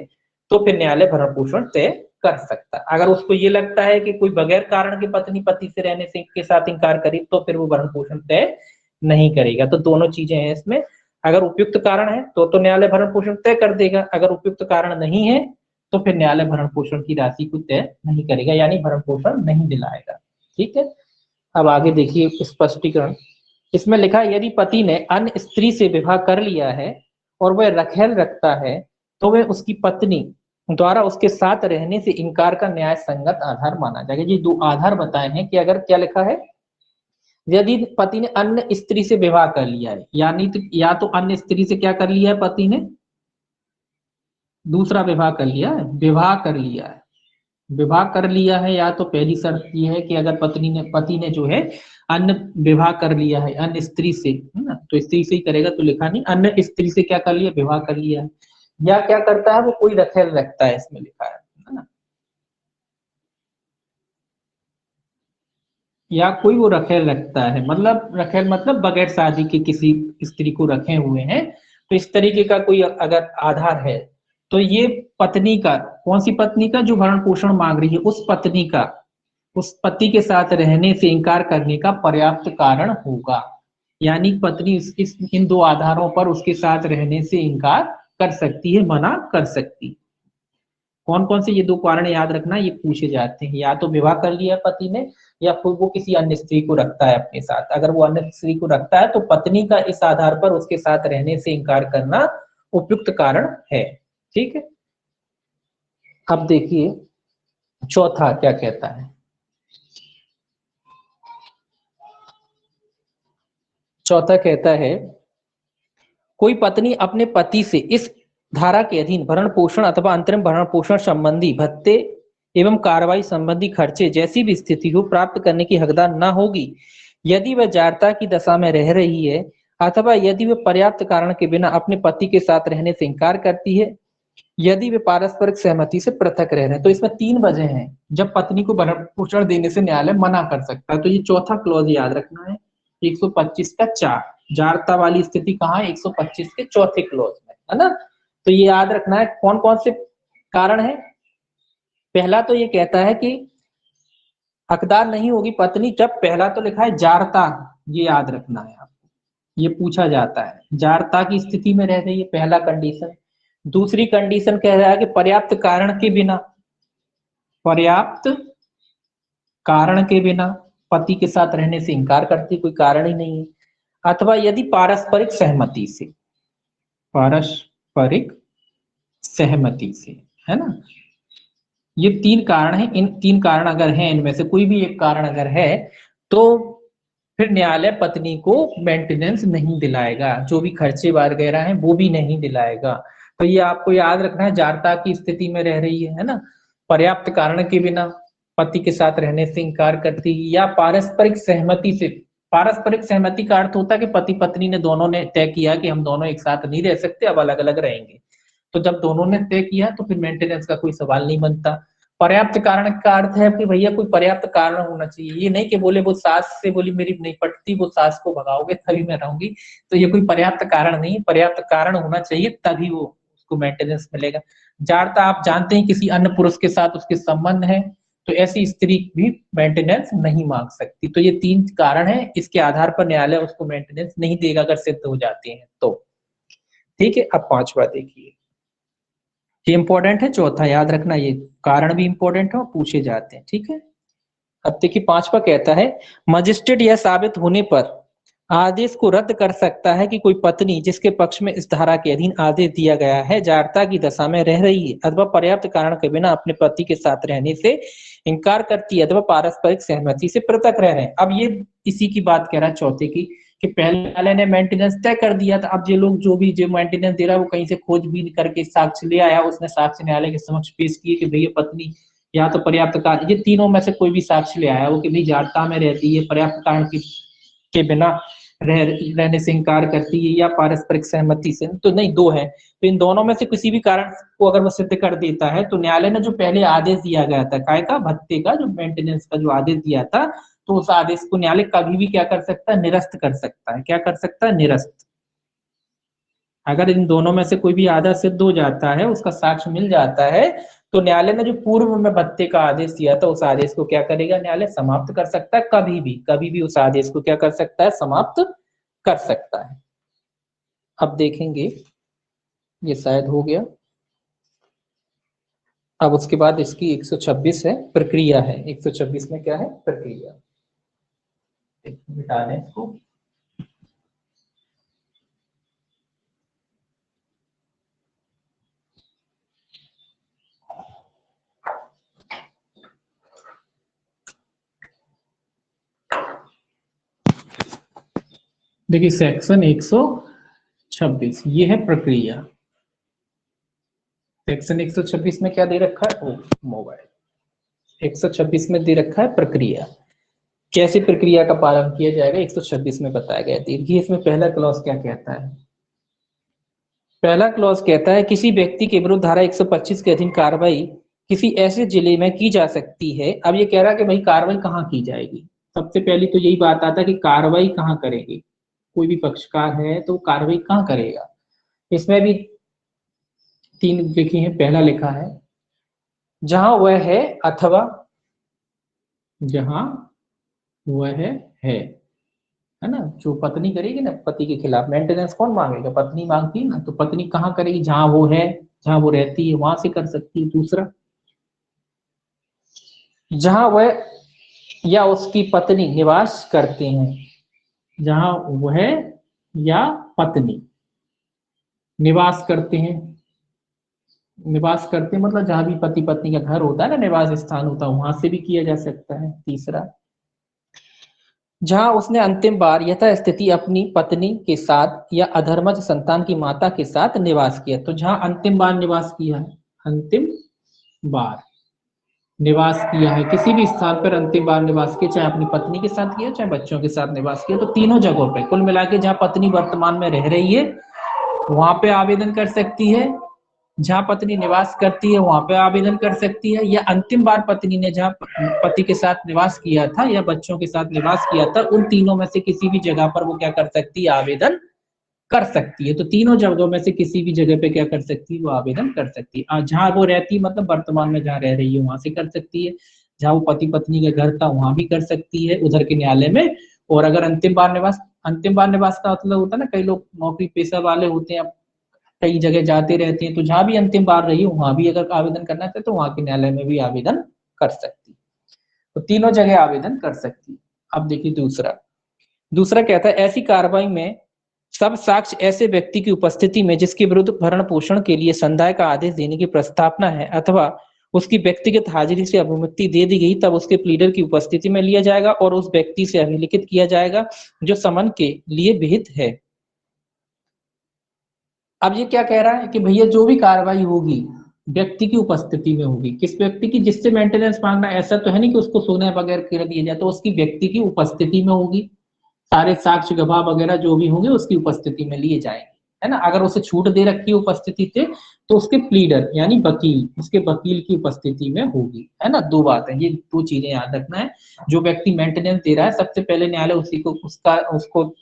तो फिर न्यायालय भरण पोषण तय कर सकता है। अगर उसको ये लगता है कि कोई बगैर कारण के पत्नी पति से रहने से के साथ इनकार करे तो फिर वो भरण पोषण तय नहीं करेगा। तो दोनों चीजें हैं इसमें। अगर उपयुक्त कारण है तो न्यायालय भरण पोषण तय कर देगा, अगर उपयुक्त कारण नहीं है तो फिर न्यायालय भरण पोषण की राशि को तय नहीं करेगा, यानी भरण पोषण नहीं दिलाएगा। ठीक है, अब आगे देखिए स्पष्टीकरण। इसमें लिखा है यदि पति ने अन्य स्त्री से विवाह कर लिया है और वह रखेल रखता है तो वह उसकी पत्नी द्वारा उसके साथ रहने से इनकार का न्याय संगत आधार माना जाएगा। ये दो आधार बताए हैं कि अगर क्या लिखा है, यदि पति ने अन्य स्त्री से विवाह कर लिया है, यानी तो या तो अन्य स्त्री से क्या कर लिया है पति ने, दूसरा विवाह कर लिया है, विवाह कर लिया है, विवाह कर लिया है, या तो पहली शर्त ये है कि अगर पति ने जो है अन्य विवाह कर लिया है अन्य स्त्री से, है ना, तो स्त्री से ही करेगा, तो लिखा नहीं अन्य स्त्री से क्या कर लिया, विवाह कर लिया है, या क्या करता है वो कोई रखेल रखता है, इसमें लिखा है ना, या कोई वो रखेल रखता है, मतलब रखेल मतलब बगैर शादी के किसी स्त्री को रखे हुए हैं, तो इस तरीके का कोई अगर आधार है तो ये पत्नी का, कौन सी पत्नी का, जो भरण पोषण मांग रही है उस पत्नी का उस पति के साथ रहने से इनकार करने का पर्याप्त कारण होगा। यानी पत्नी इन दो आधारों पर उसके साथ रहने से इनकार कर सकती है, मना कर सकती है। कौन कौन से ये दो कारण याद रखना, ये पूछे जाते हैं। या तो विवाह कर लिया पति ने, या फिर वो किसी अन्य स्त्री को रखता है अपने साथ। अगर वो अन्य स्त्री को रखता है तो पत्नी का इस आधार पर उसके साथ रहने से इनकार करना उपयुक्त कारण है। ठीक है, अब देखिए चौथा क्या कहता है। चौथा कहता है कोई पत्नी अपने पति से इस धारा के अधीन भरण पोषण अथवा अंतरिम भरण पोषण संबंधी भत्ते एवं कार्रवाई संबंधी खर्चे जैसी भी स्थिति हो प्राप्त करने की हकदार न होगी यदि वह जारता की दशा में रह रही है, अथवा यदि वह पर्याप्त कारण के बिना अपने पति के साथ रहने से इनकार करती है, यदि वे पारस्परिक सहमति से पृथक रह रहे हैं। तो इसमें 3 वजह हैं जब पत्नी को भरण पोषण देने से न्यायालय मना कर सकता है। तो ये चौथा क्लॉज याद रखना है, 125 का 4, जारता वाली स्थिति कहाँ है, 125 के चौथे क्लॉज में, है ना। तो ये याद रखना है कौन कौन से कारण है। पहला तो ये कहता है कि हकदार नहीं होगी पत्नी जब, पहला तो लिखा है जारता, ये याद रखना है आपको, ये पूछा जाता है जारता की स्थिति में रह रही है, पहला कंडीशन। दूसरी कंडीशन कह रहा है कि पर्याप्त कारण के बिना, पर्याप्त कारण के बिना पति के साथ रहने से इनकार करती, कोई कारण ही नहीं है, अथवा यदि पारस्परिक सहमति से, पारस्परिक सहमति से, है ना। ये 3 कारण है, इन 3 कारण अगर हैं, इनमें से कोई भी एक कारण अगर है तो फिर न्यायालय पत्नी को मेंटेनेंस नहीं दिलाएगा, जो भी खर्चे वगैरह हैं वो भी नहीं दिलाएगा। तो ये आपको याद रखना है, जारता की स्थिति में रह रही है ना, पर्याप्त कारण के बिना पति के साथ रहने से इनकार करती, या पारस्परिक सहमति से। पारस्परिक सहमति का अर्थ होता है कि पति पत्नी ने दोनों ने तय किया कि हम दोनों एक साथ नहीं रह सकते, अब अलग अलग रहेंगे। तो जब दोनों ने तय किया तो फिर मेंटेनेंस का कोई सवाल नहीं बनता। पर्याप्त कारण का अर्थ है कि भैया कोई पर्याप्त कारण होना चाहिए, ये नहीं कि बोले वो सास से बोली मेरी नहीं पटती, वो सास को भगाओगे तभी मैं रहूंगी, तो ये कोई पर्याप्त कारण नहीं, पर्याप्त कारण होना चाहिए तभी वो उसको मेंटेनेंस मिलेगा। जारता आप जानते हैं किसी अन्य पुरुष के साथ उसके संबंध है, तो ऐसी स्त्री भी मेंटेनेंस नहीं मांग सकती। तो ये 3 कारण है, इसके आधार पर न्यायालय उसको मेंटेनेंस नहीं देगा अगर सिद्ध हो जाते हैं तो। ठीक है, अब 5वां देखिए, ये इंपॉर्टेंट है, चौथा याद रखना, ये कारण भी इंपॉर्टेंट है और पूछे जाते हैं। ठीक है, अब देखिए 5वां कहता है मजिस्ट्रेट यह साबित होने पर आदेश को रद्द कर सकता है कि कोई पत्नी जिसके पक्ष में इस धारा के अधीन आदेश दिया गया है जारता की दशा में रह रही है अथवा पर्याप्त कारण के बिना अपने पति के साथ रहने से इनकार करती है अथवा पारस्परिक सहमति से पृथक रह रहे हैं। अब ये इसी की बात कह रहा है चौथे की, कि पहले वाले ने मेंटेनेंस तय कर दिया था, अब ये लोग जो भी जो मेंटेनेंस दे रहा है वो कहीं से खोजबीन करके साक्ष्य ले आया, उसने साक्ष्य न्यायालय के समक्ष पेश किए कि भैया पत्नी या तो पर्याप्त कारण, ये तीनों में से कोई भी साक्ष्य ले आया वो कि भाई जारता में रहती है, पर्याप्त कारण के बिना रहने से इनकार करती है, या पारस्परिक सहमति से, तो नहीं, 2 है। तो इन दोनों में से किसी भी कारण को अगर वो सिद्ध कर देता है तो न्यायालय ने जो पहले आदेश दिया गया था काय का, भत्ते का, जो मेंटेनेंस का जो आदेश दिया था, तो उस आदेश को न्यायालय कभी भी क्या कर सकता है, निरस्त कर सकता है। क्या कर सकता है, निरस्त। अगर इन दोनों में से कोई भी आधा सिद्ध हो जाता है, उसका साक्ष्य मिल जाता है, तो न्यायालय ने जो पूर्व में भत्ते का आदेश दिया था उस आदेश को क्या करेगा, न्यायालय समाप्त कर सकता है। कभी भी उस आदेश को क्या कर सकता है, समाप्त कर सकता है। अब देखेंगे, ये शायद हो गया। अब उसके बाद इसकी 126 है, प्रक्रिया है। 126 में क्या है, प्रक्रिया। मिटा दें इसको। देखिए सेक्शन 126 ये है प्रक्रिया। सेक्शन 126 में क्या दे रखा है, मोबाइल 126 में दे रखा है प्रक्रिया। कैसे प्रक्रिया का पालन किया जाएगा 126 में बताया गया। देखिए इसमें पहला क्लॉज क्या कहता है। पहला क्लॉज कहता है किसी व्यक्ति के विरुद्ध धारा 125 के अधीन कार्रवाई किसी ऐसे जिले में की जा सकती है। अब ये कह रहा है कि भाई कार्रवाई कहाँ की जाएगी। सबसे पहली तो यही बात आता है कि कार्रवाई कहाँ करेगी, कोई भी पक्षकार है तो कार्रवाई कहाँ करेगा। इसमें भी 3 लिखी है। पहला लिखा है जहां वह है अथवा, जहां वह है ना, जो पत्नी करेगी ना पति के खिलाफ, मेंटेनेंस कौन मांगेगा, पत्नी मांगती है ना, तो पत्नी कहाँ करेगी, जहां वो है, जहां वो रहती है वहां से कर सकती है। दूसरा, जहां वह या उसकी पत्नी निवास करते हैं, जहां वह या पत्नी निवास करते हैं, निवास करते हैं मतलब जहां भी पति पत्नी का घर होता है ना, निवास स्थान होता है, वहां से भी किया जा सकता है। तीसरा, जहां उसने अंतिम बार यथा स्थिति अपनी पत्नी के साथ या अधर्मज संतान की माता के साथ निवास किया। तो जहां अंतिम बार निवास किया है, अंतिम बार निवास किया है, किसी भी स्थान पर अंतिम बार निवास किया, चाहे अपनी पत्नी के साथ किया चाहे बच्चों के साथ निवास किया, तो तीनों जगहों पे कुल मिला के जहां पत्नी वर्तमान में रह रही है वहां पे आवेदन कर सकती है, जहां पत्नी निवास करती है वहां पे आवेदन कर सकती है, या अंतिम बार पत्नी ने जहां पति के साथ निवास किया था या बच्चों के साथ निवास किया था, उन तीनों में से किसी भी जगह पर वो क्या कर सकती है, आवेदन कर सकती है। तो तीनों जगहों में से किसी भी जगह पे क्या कर सकती है, वो आवेदन कर सकती है। और जहां वो रहती है मतलब वर्तमान में जहां रह रही है वहां से कर सकती है, जहां वो पति पत्नी का घर था वहां भी कर सकती है उधर के न्यायालय में। और अगर अंतिम बार निवास का मतलब होता है ना, कई लोग नौकरी पेशा वाले होते हैं, कई जगह जाते रहते हैं, तो जहां भी अंतिम बार रही हो वहां भी अगर आवेदन करना चाहे तो वहां के न्यायालय में भी आवेदन कर सकती है। तो तीनों जगह आवेदन कर सकती है। अब देखिए दूसरा, दूसरा कहता है ऐसी कार्रवाई में सब साक्ष्य ऐसे व्यक्ति की उपस्थिति में जिसके विरुद्ध भरण पोषण के लिए संदाय का आदेश देने की प्रस्तावना है अथवा उसकी व्यक्तिगत हाजिरी से अनुमति दे दी गई, तब उसके प्लीडर की उपस्थिति में लिया जाएगा और उस व्यक्ति से अभिलिखित किया जाएगा जो समन के लिए विहित है। अब ये क्या कह रहा है कि भैया जो भी कार्रवाई होगी व्यक्ति की उपस्थिति में होगी। किस व्यक्ति की, जिससे मेंटेनेंस मांगना, ऐसा तो है नहीं कि उसको सोने वगैरह कर दिया जाए, तो उसकी व्यक्ति की उपस्थिति में होगी। सारे साक्ष्य गवाह वगैरह जो भी होंगे उसकी उपस्थिति में लिए जाएंगे, है ना। अगर उसे छूट दे रखी है उपस्थिति से तो उसके प्लीडर यानी वकील, उसके वकील की उपस्थिति में होगी, है ना। दो बात है, ये दो चीजें याद रखना है। जो व्यक्ति मेंटेनेंस दे रहा है सबसे पहले न्यायालय उसी को उसको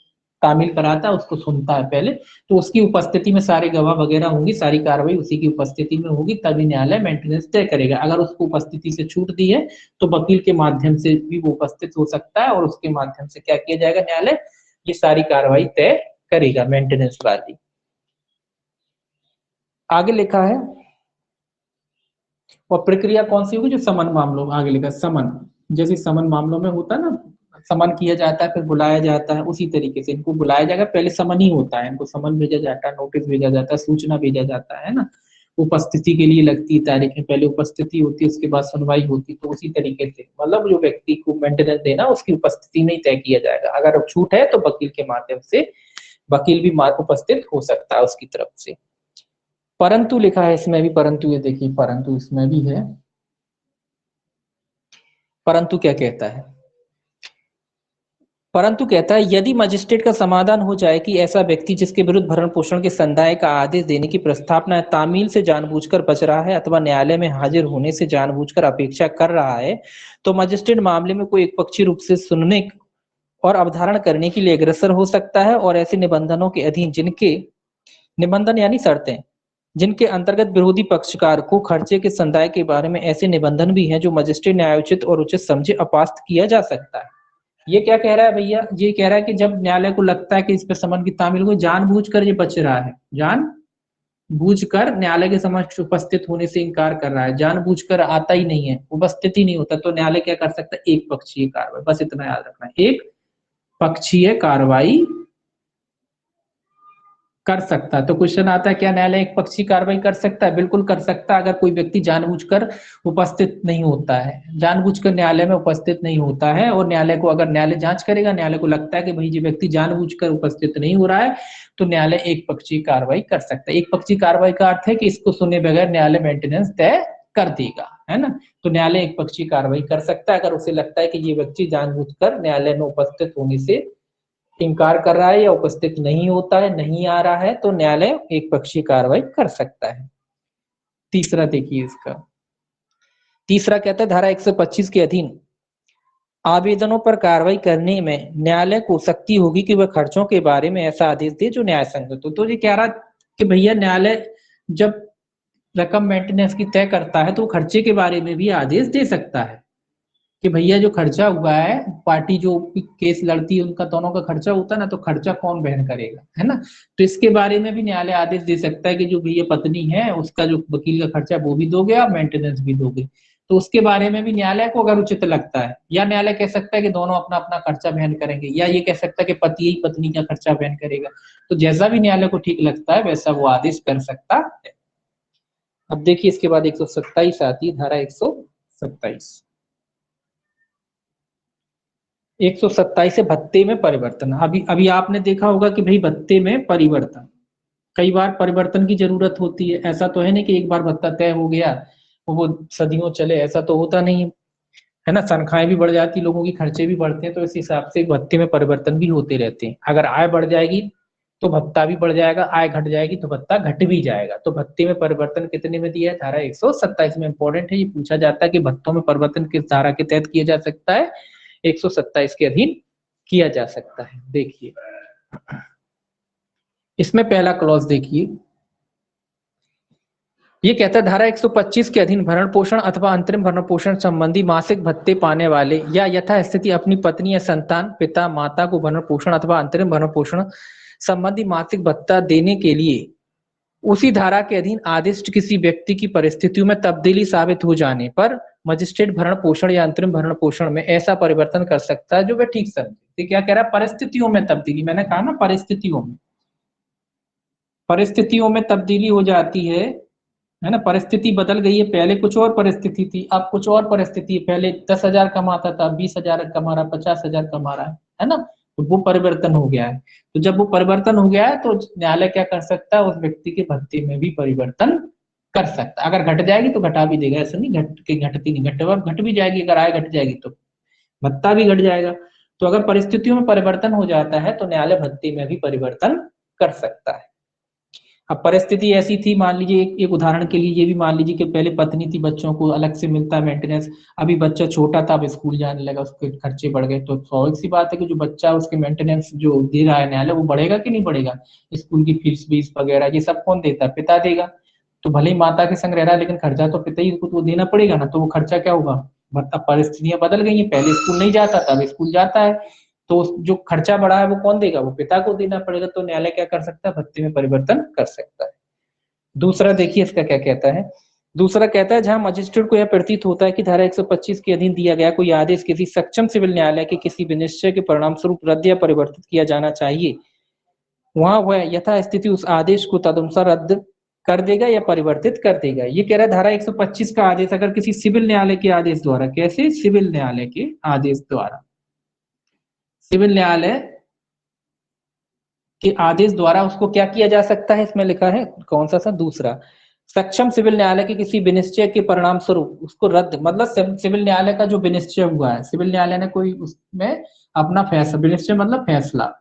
तामील कराता है, उसको सुनता है पहले, तो उसकी उपस्थिति में सारे गवाह वगैरह होंगी, सारी कार्रवाई उसी की उपस्थिति में होगी, तभी न्यायालय मेंटेनेंस तय करेगा। अगर उसको उपस्थिति से छूट दी है तो वकील के माध्यम से भी वो उपस्थित हो सकता है और उसके माध्यम से क्या किया जाएगा, न्यायालय ये सारी कार्रवाई तय करेगा मेंटेनेंस वाली। आगे लिखा है, और प्रक्रिया कौन सी होगी, जो समन मामलों, आगे लिखा समन, जैसे समन मामलों में होता है ना, समन किया जाता है फिर बुलाया जाता है, उसी तरीके से इनको बुलाया जाएगा। पहले समन ही होता है, इनको समन भेजा जाता है, नोटिस भेजा जाता है, सूचना भेजा जाता है ना। उपस्थिति के लिए लगती है तारीखें, पहले उपस्थिति होती है उसके बाद सुनवाई होती है। तो उसी तरीके से मतलब जो व्यक्ति को मेंटेनेंस देना उसकी उपस्थिति में ही तय किया जाएगा। अगर छूट है तो वकील के माध्यम से वकील भी उपस्थित हो सकता है उसकी तरफ से। परंतु लिखा है इसमें भी, परंतु ये देखिए परंतु इसमें भी है। परंतु क्या कहता है, परंतु कहता है यदि मजिस्ट्रेट का समाधान हो जाए कि ऐसा व्यक्ति जिसके विरुद्ध भरण पोषण के संदाय का आदेश देने की प्रस्तावना तामील से जानबूझकर बच रहा है अथवा न्यायालय में हाजिर होने से जानबूझकर अपेक्षा कर रहा है, तो मजिस्ट्रेट मामले में कोई एक पक्षी रूप से सुनने और अवधारण करने के लिए अग्रसर हो सकता है और ऐसे निबंधनों के अधीन निबंधन यानी शर्तें जिनके अंतर्गत विरोधी पक्षकार को खर्चे के संदाय के बारे में ऐसे निबंधन भी हैं जो मजिस्ट्रेट न्यायोचित और उचित समझे अपास्त किया जा सकता है। ये क्या कह रहा है भैया, ये कह रहा है कि जब न्यायालय को लगता है कि इस पर समन की तामील को जानबूझकर ये बच रहा है, जानबूझकर न्यायालय के समक्ष उपस्थित होने से इनकार कर रहा है, जानबूझकर आता ही नहीं है, उपस्थित ही नहीं होता, तो न्यायालय क्या कर सकता है, एक पक्षीय कार्रवाई, बस इतना याद रखना है, एक पक्षीय कार्रवाई कर सकता है। तो क्वेश्चन आता है क्या न्यायालय एक पक्षीय कार्रवाई कर सकता है? बिल्कुल कर सकता है, अगर कोई व्यक्ति जानबूझकर उपस्थित नहीं होता है, जानबूझकर न्यायालय में उपस्थित नहीं होता है, और न्यायालय को, अगर न्यायालय जांच करेगा, न्यायालय को लगता है कि भाई ये व्यक्ति जानबूझकर उपस्थित नहीं हो रहा है, तो न्यायालय एक पक्षीय कार्रवाई कर सकता है। एक पक्षीय कार्रवाई का अर्थ है कि इसको सुने बगैर न्यायालय मेंटेनेंस तय कर देगा, है ना। तो न्यायालय एक पक्षीय कार्रवाई कर सकता है अगर उसे लगता है कि ये व्यक्ति जानबूझकर न्यायालय में उपस्थित होने से इनकार कर रहा है या उपस्थित नहीं होता है, नहीं आ रहा है, तो न्यायालय एक पक्षीय कार्रवाई कर सकता है। तीसरा देखिए इसका, तीसरा कहता है धारा 125 के अधीन आवेदनों पर कार्रवाई करने में न्यायालय को शक्ति होगी कि वह खर्चों के बारे में ऐसा आदेश दे जो न्याय संगत हो। तो ये कह रहा कि भैया न्यायालय जब रकम मेंटेनेंस की तय करता है तो खर्चे के बारे में भी आदेश दे सकता है कि भैया जो खर्चा हुआ है, पार्टी जो केस लड़ती है उनका दोनों का खर्चा होता है ना, तो खर्चा कौन वहन करेगा, है ना। तो इसके बारे में भी न्यायालय आदेश दे सकता है कि जो भैया पत्नी है उसका जो वकील का खर्चा वो भी दोगे और मेंटेनेंस भी दोगे। तो उसके बारे में भी न्यायालय को अगर उचित लगता है, या न्यायालय कह सकता है कि दोनों अपना अपना खर्चा वहन करेंगे, या ये कह सकता है कि पति ही पत्नी का खर्चा वहन करेगा। तो जैसा भी न्यायालय को ठीक लगता है वैसा वो आदेश कर सकता है। अब देखिए इसके बाद 127 आती है, धारा 127। 127 से भत्ते में परिवर्तन। अभी आपने देखा होगा कि भाई भत्ते में परिवर्तन, कई बार परिवर्तन की जरूरत होती है। ऐसा तो है नहीं कि एक बार भत्ता तय हो गया वो सदियों चले, ऐसा तो होता नहीं है ना। तनख्वाहें भी बढ़ जाती, लोगों की खर्चे भी बढ़ते हैं, तो इस हिसाब से भत्ते में परिवर्तन भी होते रहते हैं। अगर आय बढ़ जाएगी तो भत्ता भी बढ़ जाएगा, आय घट जाएगी तो भत्ता घट भी जाएगा। तो भत्ते में परिवर्तन कितने में दिया है, धारा 127 में। इंपॉर्टेंट है, ये पूछा जाता है कि भत्तों में परिवर्तन किस धारा के तहत किया जा सकता है, 127 के अधीन किया जा सकता है। देखिए इसमें पहला क्लॉज देखिए, ये कहता है धारा 125 के अधीन भरण पोषण अथवा अंतरिम भरण पोषण संबंधी मासिक भत्ते पाने वाले या यथास्थिति अपनी पत्नी या संतान, पिता माता को भरण पोषण अथवा अंतरिम भरण पोषण संबंधी मासिक भत्ता देने के लिए उसी धारा के अधीन आदिष्ट किसी व्यक्ति की परिस्थितियों में तब्दीली साबित हो जाने पर मजिस्ट्रेट भरण पोषण या अंतरिम भरण पोषण में ऐसा परिवर्तन कर सकता है जो वह ठीक समझे। क्या कह रहा है, परिस्थितियों में तब्दीली, मैंने कहा ना परिस्थितियों में तब्दीली हो जाती है ना। परिस्थिति बदल गई है, पहले कुछ और परिस्थिति थी, अब कुछ और परिस्थिति है। पहले 10,000 कमाता था, 20,000 कमा रहा, 50,000 कमा रहा है ना। तो वो परिवर्तन हो गया है। तो जब वो परिवर्तन हो गया है तो न्यायालय क्या कर सकता है, उस व्यक्ति के भत्ते में भी परिवर्तन कर सकता है। अगर घट जाएगी तो घटा भी देगा, ऐसा नहीं घटती नहीं, घट भी जाएगी, अगर आय घट जाएगी तो भत्ता भी घट जाएगा। तो अगर परिस्थितियों में परिवर्तन हो जाता है तो न्यायालय भत्ते में भी परिवर्तन कर सकता है। अब परिस्थिति ऐसी थी, मान लीजिए एक उदाहरण के लिए ये भी मान लीजिए कि पहले पत्नी थी, बच्चों को अलग से मिलता है मेंटेनेंस, अभी बच्चा छोटा था, अब स्कूल जाने लगा, उसके खर्चे बढ़ गए, तो स्वाभाविक सी बात है कि जो बच्चा उसके मेंटेनेंस जो दे रहा है न्यायालय, वो बढ़ेगा कि नहीं बढ़ेगा। स्कूल की फीस वगैरह ये सब कौन देता है, पिता देगा। तो भले ही माता के संग रह रहा है लेकिन खर्चा तो पिता ही को देना पड़ेगा ना, तो वो खर्चा क्या होगा। अब परिस्थितियां बदल गई है, पहले स्कूल नहीं जाता था, अब स्कूल जाता है, तो जो खर्चा बढ़ा है वो कौन देगा, वो पिता को देना पड़ेगा। तो न्यायालय क्या कर सकता है, भत्ते में परिवर्तन कर सकता है। दूसरा देखिए इसका क्या कहता है, दूसरा कहता है जहां मजिस्ट्रेट को यह प्रतीत होता है कि धारा 125 के अधीन दिया गया कोई आदेश किसी सक्षम सिविल न्यायालय के किसी विनिश्चय के परिणाम स्वरूप रद्द या परिवर्तित किया जाना चाहिए, वहां वह यथास्थिति उस आदेश को तदनुसार रद्द कर देगा या परिवर्तित कर देगा। ये कह रहा है धारा 125 का आदेश अगर किसी सिविल न्यायालय के आदेश द्वारा, कैसे, सिविल न्यायालय के आदेश द्वारा, सिविल न्यायालय के आदेश द्वारा उसको क्या किया जा सकता है, इसमें लिखा है कौन सा दूसरा, सक्षम सिविल न्यायालय के किसी विनिश्चय के परिणाम स्वरूप उसको रद्द, मतलब सिविल न्यायालय का जो विनिश्चय हुआ है, सिविल न्यायालय ने कोई उसमें अपना फैसला, विनिश्चय मतलब फैसला,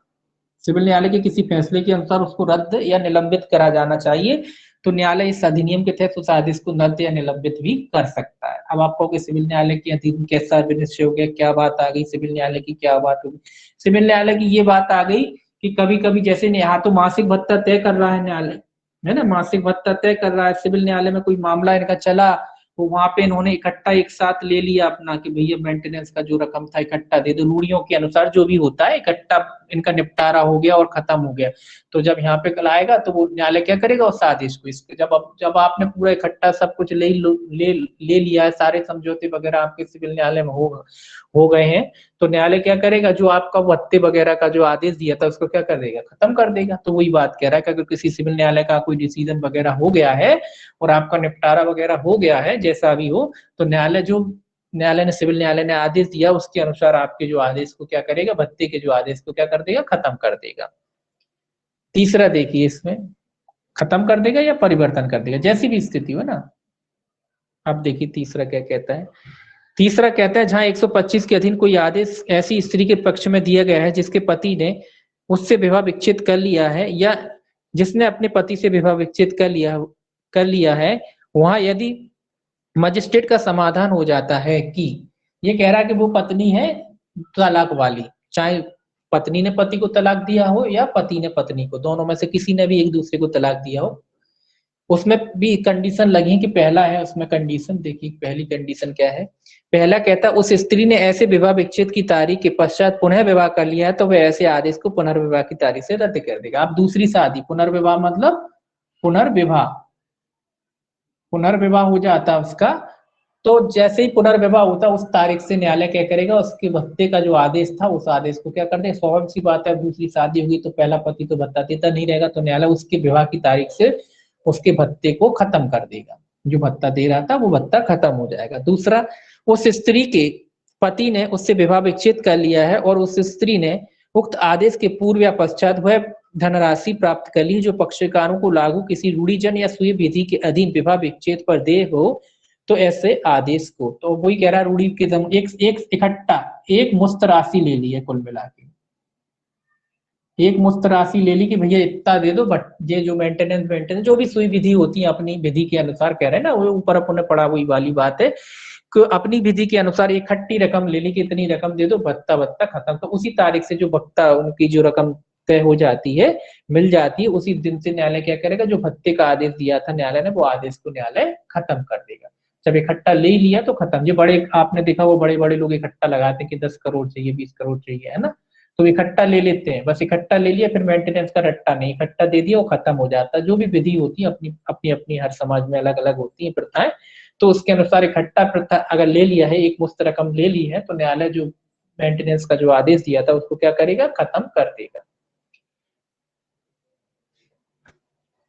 सिविल न्यायालय के किसी फैसले के अनुसार उसको रद्द या निलंबित करा जाना चाहिए, तो न्यायालय इस अधिनियम के तहत उस आदेश को रद्द या निलंबित भी कर सकता है। अब आपको सिविल न्यायालय के अधीन कैसा विनिश्चय हो गया, क्या बात आ गई, सिविल न्यायालय की क्या बात होगी, सिविल न्यायालय की ये बात आ गई कि कभी कभी जैसे यहाँ तो मासिक भत्ता तय कर रहा है न्यायालय, है ना, मासिक भत्ता तय कर रहा है, सिविल न्यायालय में कोई मामला इनका चला तो वहां पे इन्होंने इकट्ठा एक साथ ले लिया अपना कि भैया मेंटेनेंस का जो रकम था इकट्ठा दे दो, रूढ़ियों के अनुसार जो भी होता है इकट्ठा इनका निपटारा हो गया और खत्म हो गया। तो जब यहाँ पे कल आएगा तो वो न्यायालय क्या करेगा उस आदेश को, इसके जब आपने पूरा इकट्ठा सब कुछ ले लिया है, सारे समझौते वगैरह आपके सिविल न्यायालय में हो गए हैं, तो न्यायालय क्या करेगा, जो आपका भत्ते वगैरह का जो आदेश दिया था उसको क्या कर देगा, खत्म कर देगा। तो वही बात कह रहा है कि अगर किसी सिविल न्यायालय का कोई डिसीजन वगैरह हो गया है और आपका निपटारा वगैरह हो गया है जैसा भी हो, तो सिविल न्यायालय ने आदेश दिया उसके अनुसार आपके जो आदेश को क्या करेगा, भत्ते के जो आदेश को क्या कर देगा, खत्म कर देगा। तीसरा देखिए इसमें खत्म कर देगा या परिवर्तन कर देगा, जैसी भी स्थिति हो ना। अब देखिए तीसरा क्या कहता है। तीसरा कहता है जहां 125 के अधीन कोई आदेश ऐसी स्त्री के पक्ष में दिया गया है जिसके पति ने उससे विवाह विच्छेद कर लिया है या जिसने अपने पति से विवाह विच्छेद कर लिया है, वहां यदि मजिस्ट्रेट का समाधान हो जाता है कि ये कह रहा है कि वो पत्नी है तलाक वाली, चाहे पत्नी ने पति को तलाक दिया हो या पति ने पत्नी को, दोनों में से किसी ने भी एक दूसरे को तलाक दिया हो, उसमें भी कंडीशन लगी कि पहला है उसमें कंडीशन, देखिए पहली कंडीशन क्या है। पहला कहता है उस स्त्री ने ऐसे विवाह विच्छेद की तारीख के पश्चात पुनः विवाह कर लिया है तो वह ऐसे आदेश को पुनर्विवाह की तारीख से रद्द कर देगा। अब दूसरी शादी, पुनर्विवाह मतलब पुनर्विवाह हो जाता है उसका, तो जैसे ही पुनर्विवाह होता उस तारीख से न्यायालय क्या करेगा, उसके भत्ते का जो आदेश था उस आदेश को क्या कर देगा, स्वाभाविक सी बात है दूसरी शादी होगी तो पहला पति तो भत्ता देता नहीं रहेगा, तो न्यायालय उसके विवाह की तारीख से उसके भत्ते को खत्म कर देगा, जो भत्ता दे रहा था वो भत्ता खत्म हो जाएगा। दूसरा, उस स्त्री के पति ने उससे विवाह विच्छेद कर लिया है और उस स्त्री ने उक्त आदेश के पूर्व या पश्चात वह धनराशि प्राप्त कर ली जो पक्षकारों को लागू किसी रूढ़िजन या स्वीय विधि के अधीन विवाह विच्छेद पर दे हो, तो ऐसे आदेश को, तो वही कह रहा रूढ़ी के एक इकट्ठा एक मुश्त राशि ले ली है, कुल मिला के एक मुश्त राशि ले ली कि भैया इतना दे दो, बट ये जो मेंटेनेंस जो भी सुई विधि होती है अपनी विधि के अनुसार कह रहे हैं ना, वो ऊपर अपने पड़ा हुई वाली बात है कि अपनी विधि के अनुसार इकट्ठी रकम ले ली कि इतनी रकम दे दो, भत्ता खत्म। तो उसी तारीख से जो भत्ता उनकी जो रकम तय हो जाती है, मिल जाती है, उसी दिन से न्यायालय क्या करेगा, जो भत्ते का आदेश दिया था न्यायालय ने वो आदेश को न्यायालय खत्म कर देगा। जब इकट्ठा ले लिया तो खत्म। ये बड़े आपने देखा वो बड़े बड़े लोग इकट्ठा लगाते हैं कि 10 करोड़ चाहिए 20 करोड़ चाहिए, है ना, तो इकट्ठा ले लेते हैं, बस इकट्ठा ले लिया, फिर मेंटेनेंस का रट्टा नहीं, इकट्ठा दे दिया वो खत्म हो जाता है। जो भी विधि होती है अपनी अपनी अपनी हर समाज में अलग अलग होती है प्रथाएं, तो उसके अनुसार इकट्ठा प्रथा अगर ले लिया है, एक मुश्त रकम ले ली है, तो न्यायालय जो मेंटेनेंस का जो आदेश दिया था उसको क्या करेगा, खत्म कर देगा।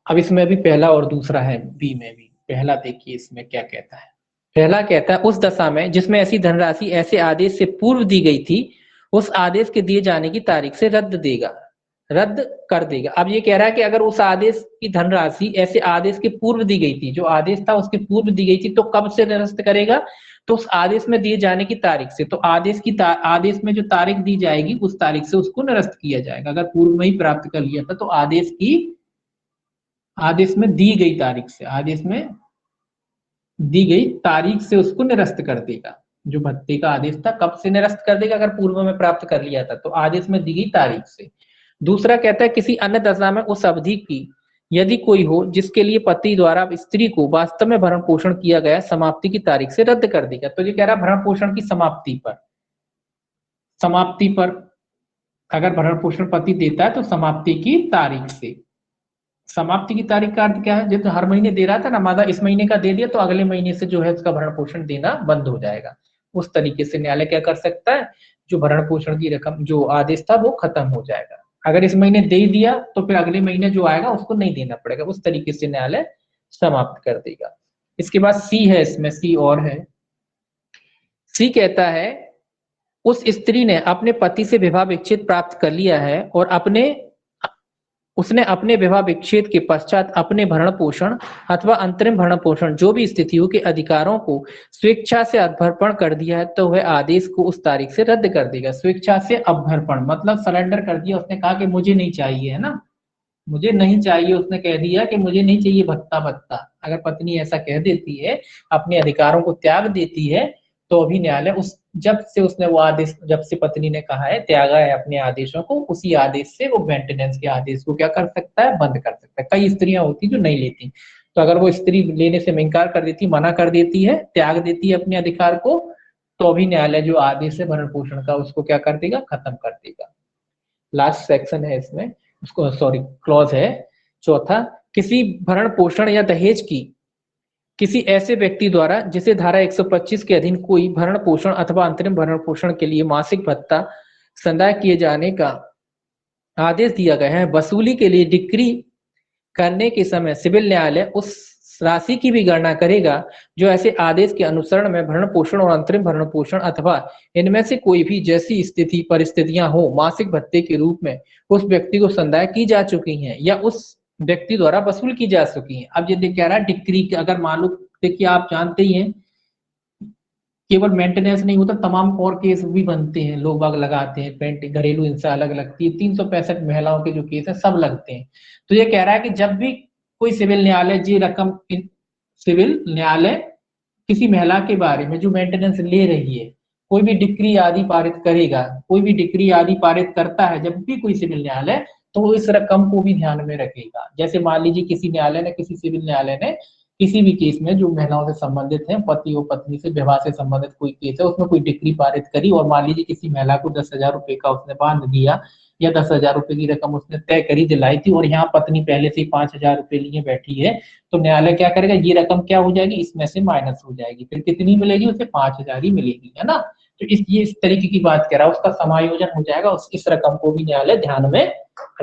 अब इसमें भी पहला और दूसरा है, बी में भी। पहला देखिए इसमें क्या कहता है। पहला कहता है उस दशा में जिसमें ऐसी धनराशि ऐसे आदेश से पूर्व दी गई थी, उस आदेश के दिए जाने की तारीख से रद्द कर देगा। अब ये कह रहा है कि अगर उस आदेश की धनराशि ऐसे आदेश के पूर्व दी गई थी, जो आदेश था उसके पूर्व दी गई थी, तो कब से निरस्त करेगा, तो उस आदेश में दिए जाने की तारीख से। तो आदेश में जो तारीख दी जाएगी उस तारीख से उसको निरस्त किया जाएगा। अगर पूर्व में ही प्राप्त कर लिया था तो आदेश में दी गई तारीख से, आदेश में दी गई तारीख से उसको निरस्त कर देगा। जो भत्ते का आदेश था कब से निरस्त कर देगा, अगर पूर्व में प्राप्त कर लिया था तो आदेश में दी गई तारीख से। दूसरा कहता है किसी अन्य दशा में उस अवधि की यदि कोई हो जिसके लिए पति द्वारा स्त्री को वास्तव में भरण पोषण किया गया, समाप्ति की तारीख से रद्द कर देगा। तो ये कह रहा है भरण पोषण की समाप्ति पर अगर भरण पोषण पति देता है तो समाप्ति की तारीख से। समाप्ति की तारीख का अर्थ क्या है, जब हर महीने दे रहा था ना, मादा इस महीने का दे दिया तो अगले महीने से जो है उसका भरण पोषण देना बंद हो जाएगा। उस तरीके से न्यायालय क्या कर सकता है, जो भरण पोषण की रकम जो आदेश था वो खत्म हो जाएगा। अगर इस महीने दे दिया तो फिर अगले महीने जो आएगा उसको नहीं देना पड़ेगा, उस तरीके से न्यायालय समाप्त कर देगा। इसके बाद सी है, इसमें सी और है। सी कहता है उस स्त्री ने अपने पति से विवाह विच्छेद प्राप्त कर लिया है और उसने अपने विवाह विच्छेद के पश्चात अपने भरण पोषण अथवा अंतरिम भरण पोषण जो भी स्थितियों के अधिकारों को स्वेच्छा से अभ्यर्पण कर दिया है, तो वह आदेश को उस तारीख से रद्द कर देगा। स्वेच्छा से अभ्यर्पण मतलब सरेंडर कर दिया, उसने कहा कि मुझे नहीं चाहिए, है ना, मुझे नहीं चाहिए, उसने कह दिया कि मुझे नहीं चाहिए भत्ता। अगर पत्नी ऐसा कह देती है, अपने अधिकारों को त्याग देती है, तो अभी न्यायालय उस जब से उसने वो आदेश, जब से पत्नी ने कहा है, त्यागा है अपने आदेशों को, उसी आदेश से वो मेंटेनेंस के आदेश को क्या कर सकता है, बंद कर सकता है। कई स्त्रियां होती जो नहीं लेती, तो अगर वो स्त्री लेने से इनकार कर देती, मना कर देती है, त्याग देती है अपने अधिकार को, तो भी न्यायालय जो आदेश है भरण पोषण का उसको क्या कर देगा, खत्म कर देगा। लास्ट सेक्शन है इसमें, उसको सॉरी क्लॉज है चौथा, किसी भरण पोषण या दहेज की किसी ऐसे व्यक्ति द्वारा जिसे धारा 125 के अधीन कोई भरण पोषण अथवा अंतरिम भरण पोषण के लिए मासिक भत्ता संदाय किए जाने का आदेश दिया गया है, वसूली के लिए डिक्री करने के समय सिविल न्यायालय उस राशि की भी गणना करेगा जो ऐसे आदेश के अनुसरण में भरण पोषण और अंतरिम भरण पोषण अथवा इनमें से कोई भी जैसी स्थिति परिस्थितियां हो मासिक भत्ते के रूप में उस व्यक्ति को संदाय की जा चुकी हैं या उस व्यक्ति द्वारा वसूल की जा चुकी हैं। अब ये कह रहा है डिक्री, अगर मान लो, देखिए आप जानते ही हैं केवल मेंटेनेंस नहीं होता, तमाम और केस भी बनते हैं, लोग बाग लगाते हैं, पेंट घरेलू हिंसा अलग लगती है, 365 महिलाओं के जो केस है सब लगते हैं। तो ये कह रहा है कि जब भी कोई सिविल न्यायालय ये रकम, सिविल न्यायालय किसी महिला के बारे में जो मेंटेनेंस ले रही है कोई भी डिक्री आदि पारित करेगा, कोई भी डिक्री आदि पारित करता है जब भी कोई सिविल न्यायालय, तो वो इस रकम को भी ध्यान में रखेगा। जैसे मान लीजिए किसी न्यायालय ने, किसी सिविल न्यायालय ने किसी भी केस में जो महिलाओं से संबंधित है, पति और पत्नी से विवाह से संबंधित कोई केस है, उसमें कोई डिक्री पारित करी और मान लीजिए किसी महिला को 10,000 रुपए का उसने बांध दिया या 10,000 रुपए की रकम उसने तय करी, दिलाई थी, और यहाँ पत्नी पहले से ही 5,000 रुपए लिए बैठी है, तो न्यायालय क्या करेगा, ये रकम क्या हो जाएगी, इसमें से माइनस हो जाएगी, फिर कितनी मिलेगी, उसे 5,000 ही मिलेगी, है ना। तो इस तरीके की बात कह रहा है, उसका समायोजन हो जाएगा, इस रकम को भी न्यायालय ध्यान में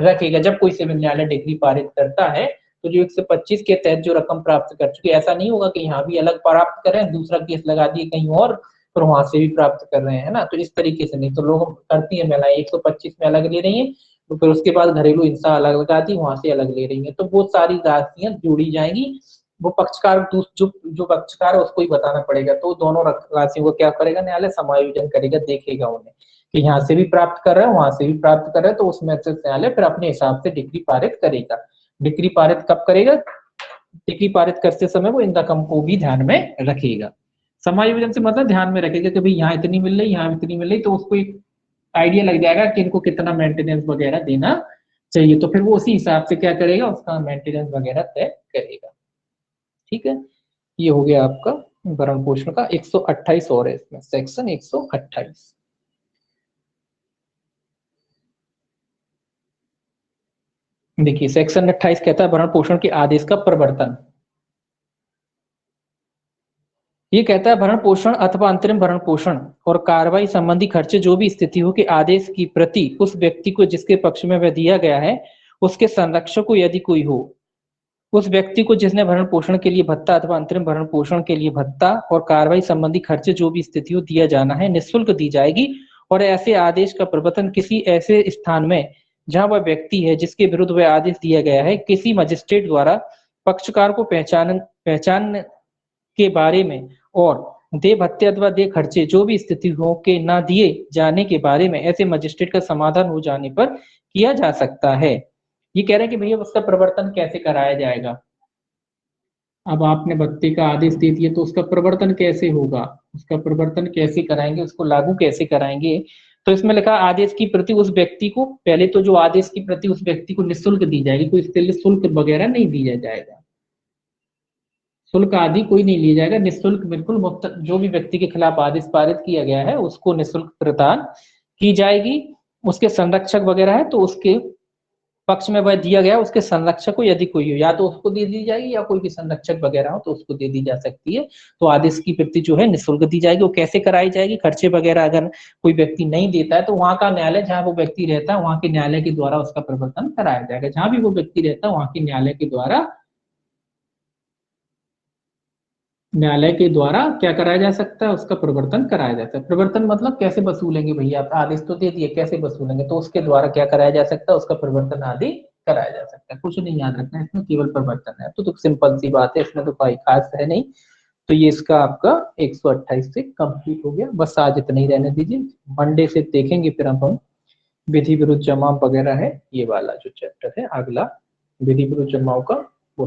रखेगा जब कोई सिविल न्यायालय डिग्री पारित करता है। तो जो 125 के तहत जो रकम प्राप्त कर चुके, ऐसा नहीं होगा कि यहाँ भी अलग प्राप्त करें, दूसरा केस लगा दिए कहीं और फिर वहां से भी प्राप्त कर रहे हैं ना, तो इस तरीके से नहीं। तो लोग करती है महिलाएं 125 में अलग ले रही है, तो फिर उसके बाद घरेलू हिंसा अलग लगा दी, वहां से अलग ले रही है, तो वो सारी राशियां जोड़ी जाएंगी। वो पक्षकार जो पक्षकार है उसको ही बताना पड़ेगा, तो दोनों राशियों को क्या करेगा, न्यायालय समायोजन करेगा, देखेगा उन्हें कि यहाँ से भी प्राप्त कर रहे हैं, वहां से भी प्राप्त कर रहे हैं, तो उसमें से न्यायालय फिर अपने हिसाब से डिग्री पारित करेगा। डिग्री पारित कब करेगा, डिग्री पारित करते समय वो इन रकम को भी ध्यान में रखेगा। समायोजन से मतलब ध्यान में रखेगा कि भाई यहाँ इतनी मिल रही, यहाँ इतनी मिल रही, तो उसको एक आइडिया लग जाएगा कि इनको कितना मेंटेनेंस वगैरह देना चाहिए, तो फिर वो उसी हिसाब से क्या करेगा, उसका मेंटेनेंस वगैरह तय करेगा। ठीक है, ये हो गया आपका भरण पोषण का 128 और है इसमें, सेक्शन 128। देखिए सेक्शन 28 कहता है भरण पोषण के आदेश का प्रवर्तन। ये कहता है भरण पोषण अथवा अंतरिम भरण पोषण और कार्रवाई संबंधी खर्चे जो भी स्थिति हो के आदेश की प्रति उस व्यक्ति को जिसके पक्ष में वह दिया गया है उसके संरक्षक को यदि कोई हो, उस व्यक्ति को जिसने भरण पोषण के लिए भत्ता अथवा अंतरिम भरण पोषण के लिए भत्ता और कार्रवाई संबंधी खर्चे जो भी स्थिति हो दिया जाना है निःशुल्क दी जाएगी। और ऐसे आदेश का प्रवर्तन किसी ऐसे स्थान में जहां वह व्यक्ति है जिसके विरुद्ध वह आदेश दिया गया है किसी मजिस्ट्रेट द्वारा पक्षकार को पहचान के बारे में और दे भत्ते अथवा दे खर्चे जो भी स्थिति हो के ना दिए जाने के बारे में ऐसे मजिस्ट्रेट का समाधान हो जाने पर किया जा सकता है। ये कह रहे हैं कि भैया उसका प्रवर्तन कैसे कराया जाएगा। अब आपने भत्ते का आदेश दे दिया तो उसका प्रवर्तन कैसे होगा, उसका प्रवर्तन कैसे कराएंगे, उसको लागू कैसे कराएंगे। तो इसमें लिखा आदेश की प्रति उस व्यक्ति को, पहले तो जो आदेश की प्रति उस व्यक्ति को निःशुल्क दी जाएगी, कोई इसके लिए शुल्क वगैरह नहीं दिया जाएगा, शुल्क आदि कोई नहीं लिया जाएगा, निःशुल्क बिल्कुल मुफ्त। जो भी व्यक्ति के खिलाफ आदेश पारित किया गया है उसको निःशुल्क प्रदान की जाएगी। उसके संरक्षक वगैरह है तो उसके पक्ष में वह दिया गया उसके संरक्षक को यदि कोई हो या तो उसको दे दी जाएगी या कोई भी संरक्षक वगैरह हो तो उसको दे दी जा सकती है। तो आदेश की प्रति जो है निःशुल्क दी जाएगी। वो कैसे कराई जाएगी, खर्चे वगैरह अगर कोई व्यक्ति नहीं देता है तो वहां का न्यायालय जहां वो व्यक्ति रहता है वहां के न्यायालय के द्वारा उसका प्रवर्तन कराया जाएगा। जहां भी वो व्यक्ति रहता है वहां के न्यायालय के द्वारा क्या कराया जा सकता है, उसका प्रवर्तन कराया जाता है। प्रवर्तन मतलब कैसे वसूलेंगे भैया, आप आदेश तो दे दिए, कैसे वसूलेंगे, तो उसके द्वारा क्या कराया जा सकता है, उसका प्रवर्तन आदि कराया जा सकता है। कुछ नहीं याद रखना है इसमें, केवल प्रवर्तन है। तो सिंपल सी बात है, इसमें तो कोई खास है नहीं। तो ये इसका आपका 128 से कंप्लीट हो गया। बस आज इतना ही रहने दीजिए, मंडे से देखेंगे फिर हम विधि विरुद्ध जमाव वगैरह है, ये वाला जो चैप्टर है अगला विधि विरुद्ध जमाव का